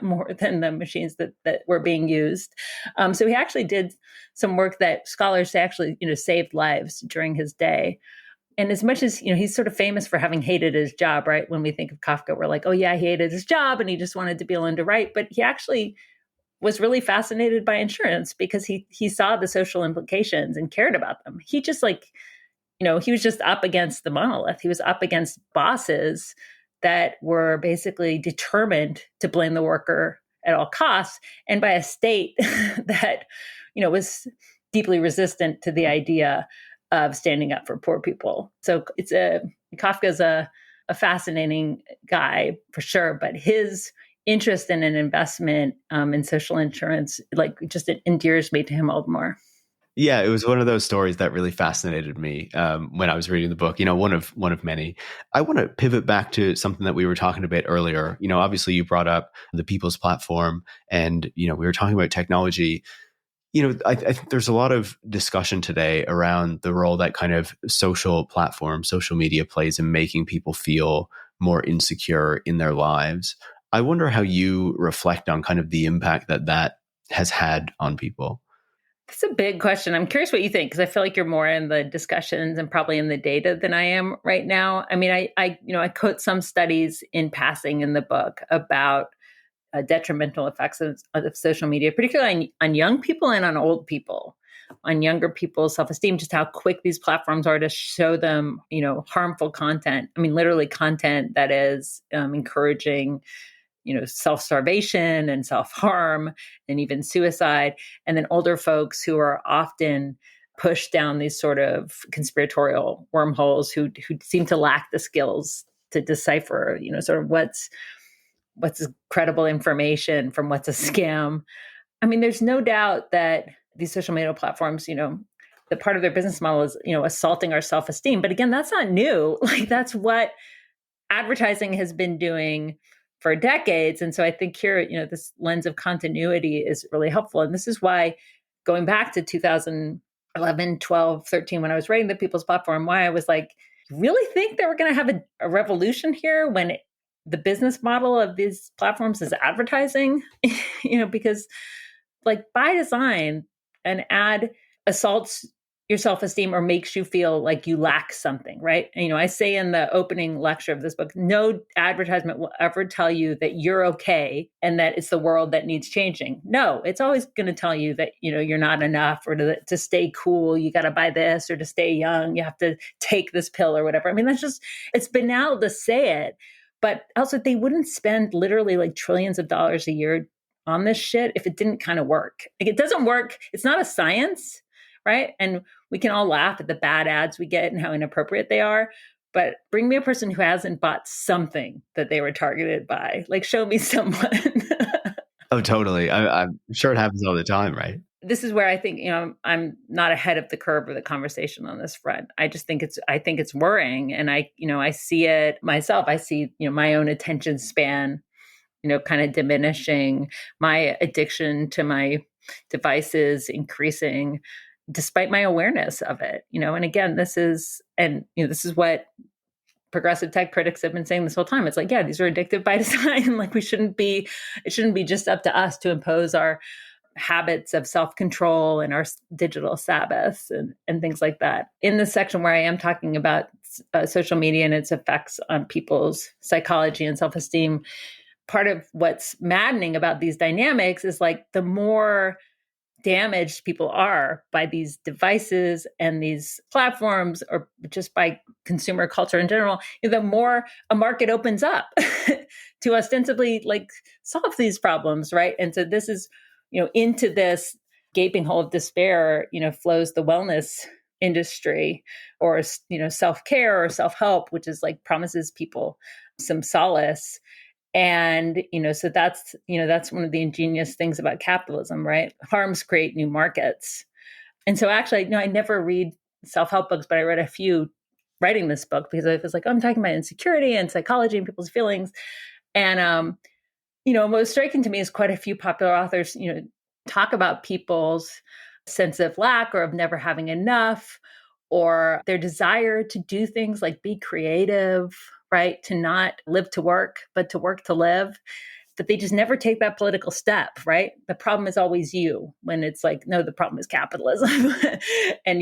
Speaker 1: more than the machines that were being used. So he actually did some work that scholars say actually, saved lives during his day. And as much as, he's sort of famous for having hated his job, right? When we think of Kafka, we're like, oh yeah, he hated his job and he just wanted to be alone to write. But he actually was really fascinated by insurance because he saw the social implications and cared about them. He just he was just up against the monolith. He was up against bosses that were basically determined to blame the worker at all costs, and by a state that, was deeply resistant to the idea of standing up for poor people. So Kafka's a fascinating guy for sure, but his interest in an investment in social insurance, just it endears me to him all the more.
Speaker 2: Yeah, it was one of those stories that really fascinated me when I was reading the book. One of many. I want to pivot back to something that we were talking about earlier. Obviously you brought up the People's Platform, and we were talking about technology. I think there's a lot of discussion today around the role that kind of social platforms, social media plays in making people feel more insecure in their lives. I wonder how you reflect on kind of the impact that has had on people.
Speaker 1: That's a big question. I'm curious what you think, because I feel like you're more in the discussions and probably in the data than I am right now. I quote some studies in passing in the book about detrimental effects of social media, particularly on young people and on old people, on younger people's self-esteem, just how quick these platforms are to show them, harmful content. Literally content that is encouraging self-starvation and self-harm and even suicide. And then older folks who are often pushed down these sort of conspiratorial wormholes who seem to lack the skills to decipher, sort of what's credible information from what's a scam. I mean, there's no doubt that these social media platforms, the part of their business model is, assaulting our self-esteem. But again, that's not new. Like that's what advertising has been doing for decades. And so I think here, this lens of continuity is really helpful. And this is why going back to 2011, 12, 13, when I was writing the People's Platform, why I was like, really think that we're going to have a revolution here when the business model of these platforms is advertising, because like by design, an ad assaults your self-esteem or makes you feel like you lack something, right? And, I say in the opening lecture of this book, no advertisement will ever tell you that you're okay and that it's the world that needs changing. No, it's always going to tell you that, you're not enough, or to stay cool, you got to buy this, or to stay young, you have to take this pill or whatever. I mean, it's banal to say it, but also they wouldn't spend literally like trillions of dollars a year on this shit if it didn't kind of work. Like it doesn't work. It's not a science, right? And we can all laugh at the bad ads we get and how inappropriate they are. But bring me a person who hasn't bought something that they were targeted by. Like, show me someone.
Speaker 2: Oh, totally. I'm sure it happens all the time, right?
Speaker 1: This is where I think, I'm not ahead of the curve of the conversation on this front. I think it's worrying. And I see it myself. I see, my own attention span, kind of diminishing, my addiction to my devices increasing, despite my awareness of it, and again, this is what progressive tech critics have been saying this whole time. It's like, yeah, these are addictive by design. Like it shouldn't be just up to us to impose our habits of self-control and our digital Sabbaths and things like that. In the section where I am talking about social media and its effects on people's psychology and self-esteem, part of what's maddening about these dynamics is like the more damaged people are by these devices and these platforms, or just by consumer culture in general, the more a market opens up to ostensibly like solve these problems, right? And so this is, into this gaping hole of despair, flows the wellness industry, or, self-care or self-help, which is like promises people some solace. And, so that's one of the ingenious things about capitalism, right? Harms create new markets. And so actually, I never read self-help books, but I read a few writing this book because I was like, I'm talking about insecurity and psychology and people's feelings. And, what was striking to me is quite a few popular authors, talk about people's sense of lack or of never having enough, or their desire to do things like be creative, right? To not live to work, but to work to live. But they just never take that political step, right? The problem is always you, when it's like, no, the problem is capitalism. And,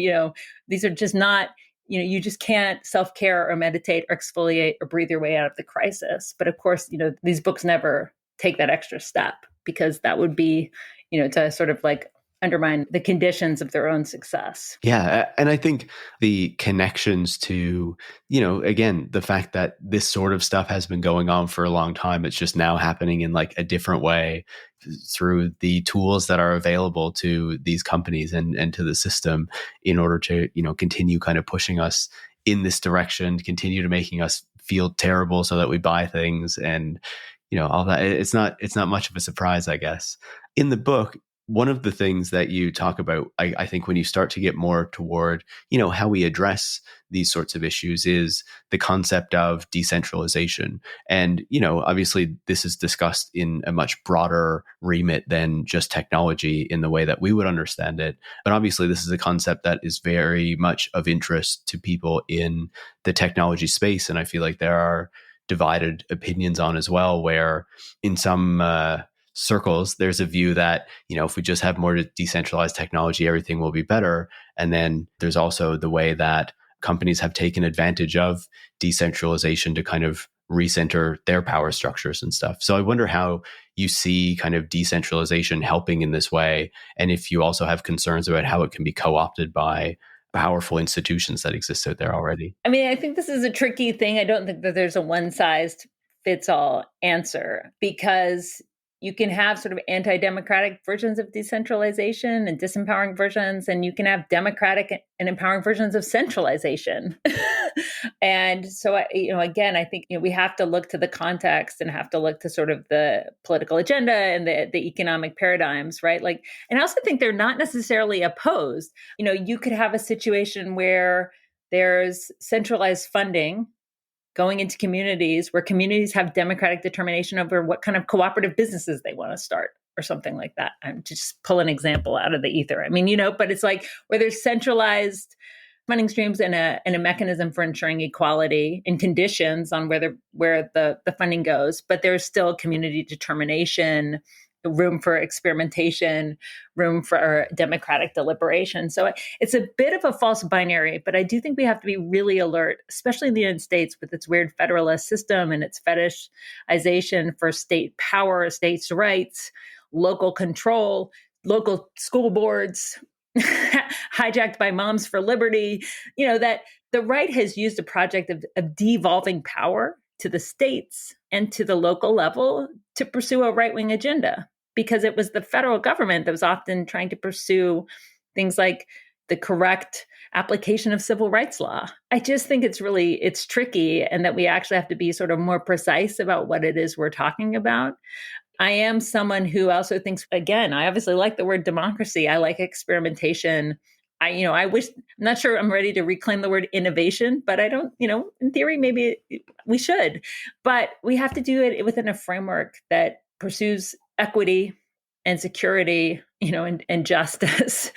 Speaker 1: these are just not, you just can't self-care or meditate or exfoliate or breathe your way out of the crisis. But of course, these books never take that extra step, because that would be, to sort of like undermine the conditions of their own success.
Speaker 2: Yeah. And I think the connections to, again, the fact that this sort of stuff has been going on for a long time, it's just now happening in like a different way through the tools that are available to these companies and to the system, in order to, continue kind of pushing us in this direction, continue to making us feel terrible so that we buy things, and, all that. It's not much of a surprise, I guess. In the book, one of the things that you talk about, I think, when you start to get more toward, how we address these sorts of issues, is the concept of decentralization. And, obviously this is discussed in a much broader remit than just technology in the way that we would understand it. But obviously this is a concept that is very much of interest to people in the technology space. And I feel like there are divided opinions on as well, where in some circles, there's a view that, if we just have more decentralized technology, everything will be better. And then there's also the way that companies have taken advantage of decentralization to kind of recenter their power structures and stuff. So I wonder how you see kind of decentralization helping in this way, and if you also have concerns about how it can be co-opted by powerful institutions that exist out there already.
Speaker 1: I mean, I think this is a tricky thing. I don't think that there's a one-size-fits-all answer, because You can have sort of anti-democratic versions of decentralization and disempowering versions, and you can have democratic and empowering versions of centralization. And so, again, I think we have to look to the context and have to look to sort of the political agenda and the economic paradigms, right? Like, and I also think they're not necessarily opposed. You could have a situation where there's centralized funding going into communities where communities have democratic determination over what kind of cooperative businesses they want to start or something like that. I'm just pull an example out of the ether. I mean, but it's like where there's centralized funding streams and a mechanism for ensuring equality and conditions on where the funding goes, but there's still community determination, room for experimentation, room for democratic deliberation. So it's a bit of a false binary, but I do think we have to be really alert, especially in the United States with its weird federalist system and its fetishization for state power, states' rights, local control, local school boards, hijacked by Moms for Liberty, that the right has used a project of devolving power to the states and to the local level to pursue a right-wing agenda, because it was the federal government that was often trying to pursue things like the correct application of civil rights law. I just think it's tricky, and that we actually have to be sort of more precise about what it is we're talking about. I am someone who also thinks, again, I obviously like the word democracy. I like experimentation. I'm not sure I'm ready to reclaim the word innovation, but I don't, in theory, maybe we should, but we have to do it within a framework that pursues equity and security, and justice.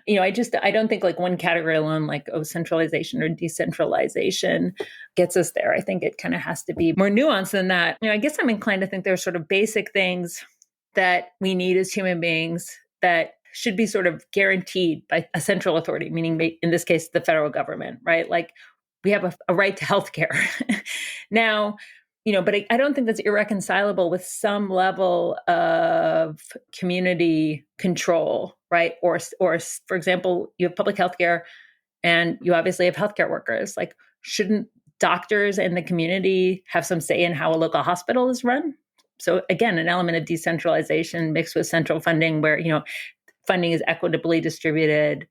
Speaker 1: I don't think like one category alone, like, centralization or decentralization gets us there. I think it kind of has to be more nuanced than that. I guess I'm inclined to think there's sort of basic things that we need as human beings that should be sort of guaranteed by a central authority, meaning in this case, the federal government, right? Like we have a right to healthcare. Now, but I don't think that's irreconcilable with some level of community control, right? Or for example, you have public healthcare and you obviously have healthcare workers. Like, shouldn't doctors in the community have some say in how a local hospital is run? So again, an element of decentralization mixed with central funding where, funding is equitably distributed,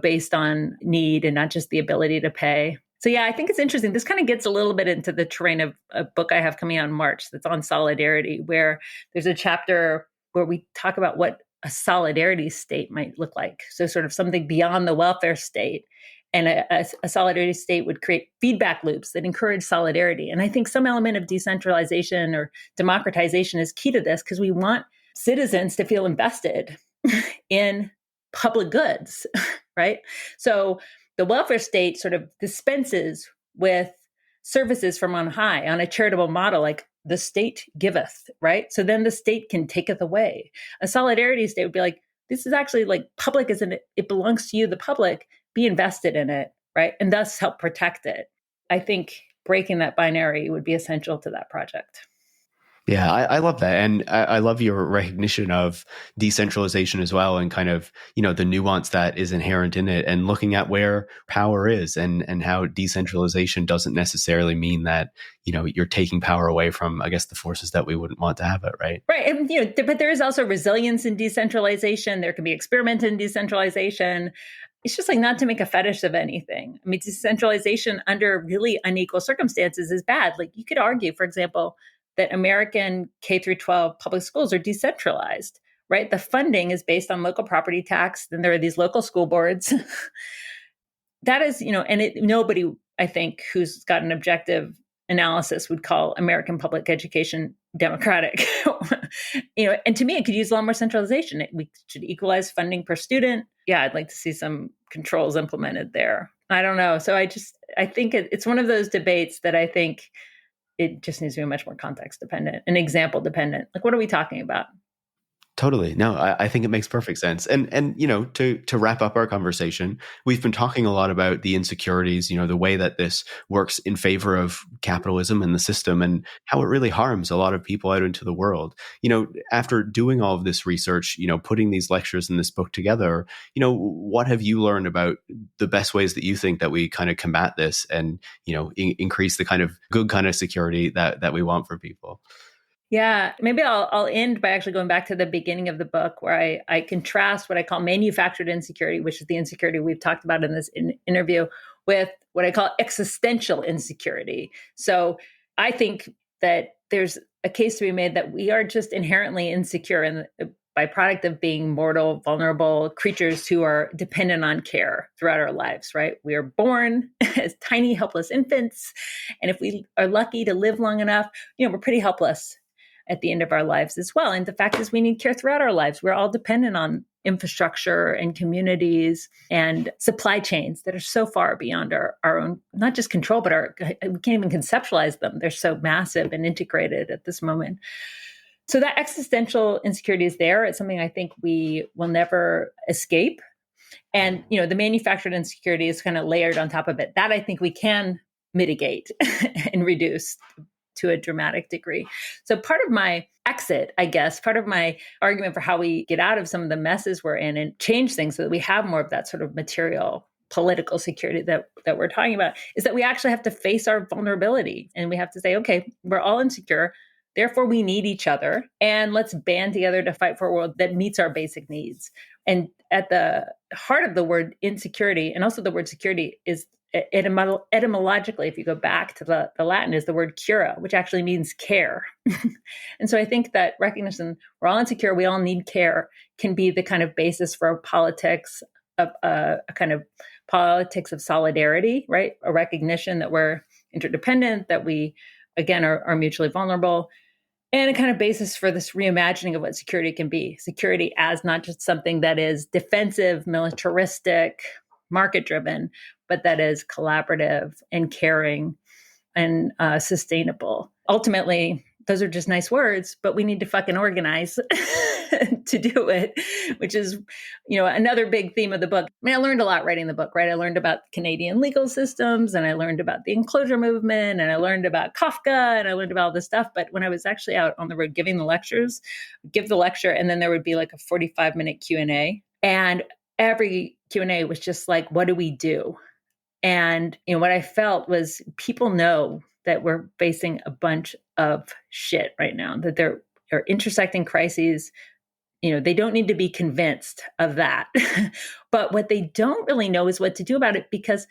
Speaker 1: based on need and not just the ability to pay. So yeah, I think it's interesting. This kind of gets a little bit into the terrain of a book I have coming out in March that's on solidarity, where there's a chapter where we talk about what a solidarity state might look like. So sort of something beyond the welfare state. And a solidarity state would create feedback loops that encourage solidarity. And I think some element of decentralization or democratization is key to this, because we want citizens to feel invested in public goods, right? So the welfare state sort of dispenses with services from on high on a charitable model, like the state giveth, right? So then the state can taketh away. A solidarity state would be like, this is actually like public, isn't it? It belongs to you, the public, be invested in it, right? And thus help protect it. I think breaking that binary would be essential to that project.
Speaker 2: Yeah, I love that. And I love your recognition of decentralization as well, and kind of, the nuance that is inherent in it, and looking at where power is and how decentralization doesn't necessarily mean that, you're taking power away from, I guess, the forces that we wouldn't want to have it, right?
Speaker 1: Right. And, but there is also resilience in decentralization. There can be experiment in decentralization. It's just like not to make a fetish of anything. I mean, decentralization under really unequal circumstances is bad. Like you could argue, for example, that American K through 12 public schools are decentralized, right? The funding is based on local property tax. Then there are these local school boards. That is, nobody, I think, who's got an objective analysis would call American public education democratic. And to me, it could use a lot more centralization. We should equalize funding per student. Yeah, I'd like to see some controls implemented there. I don't know. So I think it's one of those debates that I think it just needs to be much more context dependent and example dependent. Like, what are we talking about?
Speaker 2: Totally. No, I think it makes perfect sense. And to wrap up our conversation, we've been talking a lot about the insecurities, the way that this works in favor of capitalism and the system, and how it really harms a lot of people out into the world. After doing all of this research, putting these lectures in this book together, what have you learned about the best ways that you think that we kind of combat this and, increase the kind of good kind of security that we want for people?
Speaker 1: Yeah, maybe I'll end by actually going back to the beginning of the book where I contrast what I call manufactured insecurity, which is the insecurity we've talked about in this interview, with what I call existential insecurity. So I think that there's a case to be made that we are just inherently insecure and byproduct of being mortal, vulnerable creatures who are dependent on care throughout our lives, right? We are born as tiny, helpless infants. And if we are lucky to live long enough, we're pretty helpless at the end of our lives as well. And the fact is we need care throughout our lives. We're all dependent on infrastructure and communities and supply chains that are so far beyond our own, not just control, but we can't even conceptualize them. They're so massive and integrated at this moment. So that existential insecurity is there. It's something I think we will never escape. And, the manufactured insecurity is kind of layered on top of it. That I think we can mitigate and reduce to a dramatic degree. So part of my exit, I guess, part of my argument for how we get out of some of the messes we're in and change things so that we have more of that sort of material political security that we're talking about is that we actually have to face our vulnerability. And we have to say, okay, we're all insecure. Therefore, we need each other. And let's band together to fight for a world that meets our basic needs. And at the heart of the word insecurity, and also the word security, is etymologically, if you go back to the Latin, is the word cura, which actually means care. And so I think that recognition, we're all insecure, we all need care, can be the kind of basis for politics of a kind of politics of solidarity, right? A recognition that we're interdependent, that we, again, are mutually vulnerable, and a kind of basis for this reimagining of what security can be. Security as not just something that is defensive, militaristic, market-driven, but that is collaborative and caring and sustainable. Ultimately, those are just nice words, but we need to fucking organize to do it, which is, another big theme of the book. I mean, I learned a lot writing the book, right? I learned about Canadian legal systems, and I learned about the enclosure movement, and I learned about Kafka, and I learned about all this stuff. But when I was actually out on the road giving the lectures, give the lecture, and then there would be like a 45-minute Q&A. And every Q&A was just like, what do we do? And what I felt was people know that we're facing a bunch of shit right now, that there are intersecting crises. They don't need to be convinced of that. But what they don't really know is what to do about it, because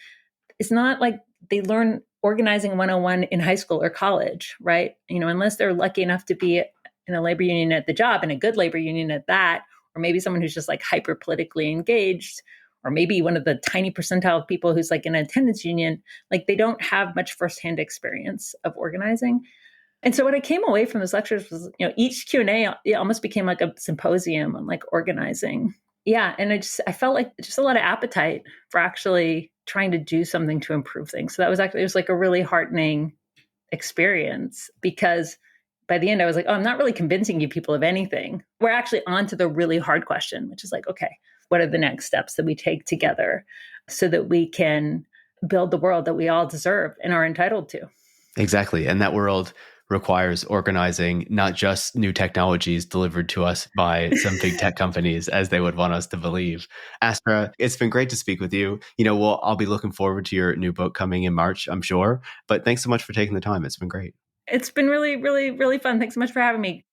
Speaker 1: it's not like they learn organizing 101 in high school or college, right? Unless they're lucky enough to be in a labor union at the job, and a good labor union at that, or maybe someone who's just like hyper politically engaged, or maybe one of the tiny percentile of people who's like in an attendance union, like they don't have much firsthand experience of organizing. And so what I came away from those lectures was, each Q&A, it almost became like a symposium on like organizing. Yeah. And I felt like just a lot of appetite for actually trying to do something to improve things. So it was like a really heartening experience, because by the end I was like, oh, I'm not really convincing you people of anything. We're actually on to the really hard question, which is like, okay, what are the next steps that we take together so that we can build the world that we all deserve and are entitled to?
Speaker 2: Exactly. And that world requires organizing, not just new technologies delivered to us by some big tech companies as they would want us to believe. Astra, it's been great to speak with you. I'll be looking forward to your new book coming in March, I'm sure. But thanks so much for taking the time. It's been great.
Speaker 1: It's been really, really, really fun. Thanks so much for having me.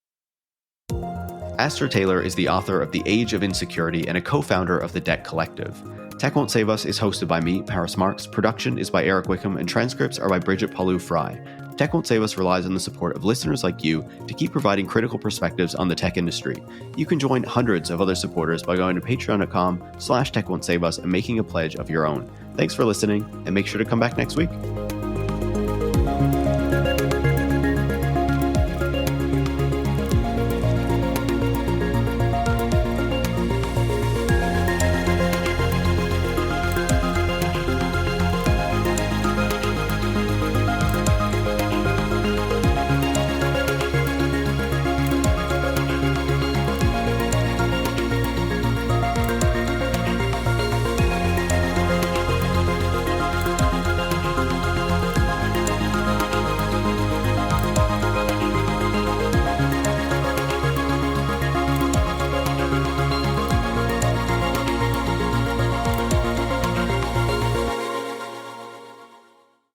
Speaker 2: Astra Taylor is the author of The Age of Insecurity and a co-founder of the Debt Collective. Tech Won't Save Us is hosted by me, Paris Marx. Production is by Eric Wickham, and transcripts are by Brigitte Pawliw-Fry. Tech Won't Save Us relies on the support of listeners like you to keep providing critical perspectives on the tech industry. You can join hundreds of other supporters by going to patreon.com/techwon'tsave us and making a pledge of your own. Thanks for listening, and make sure to come back next week.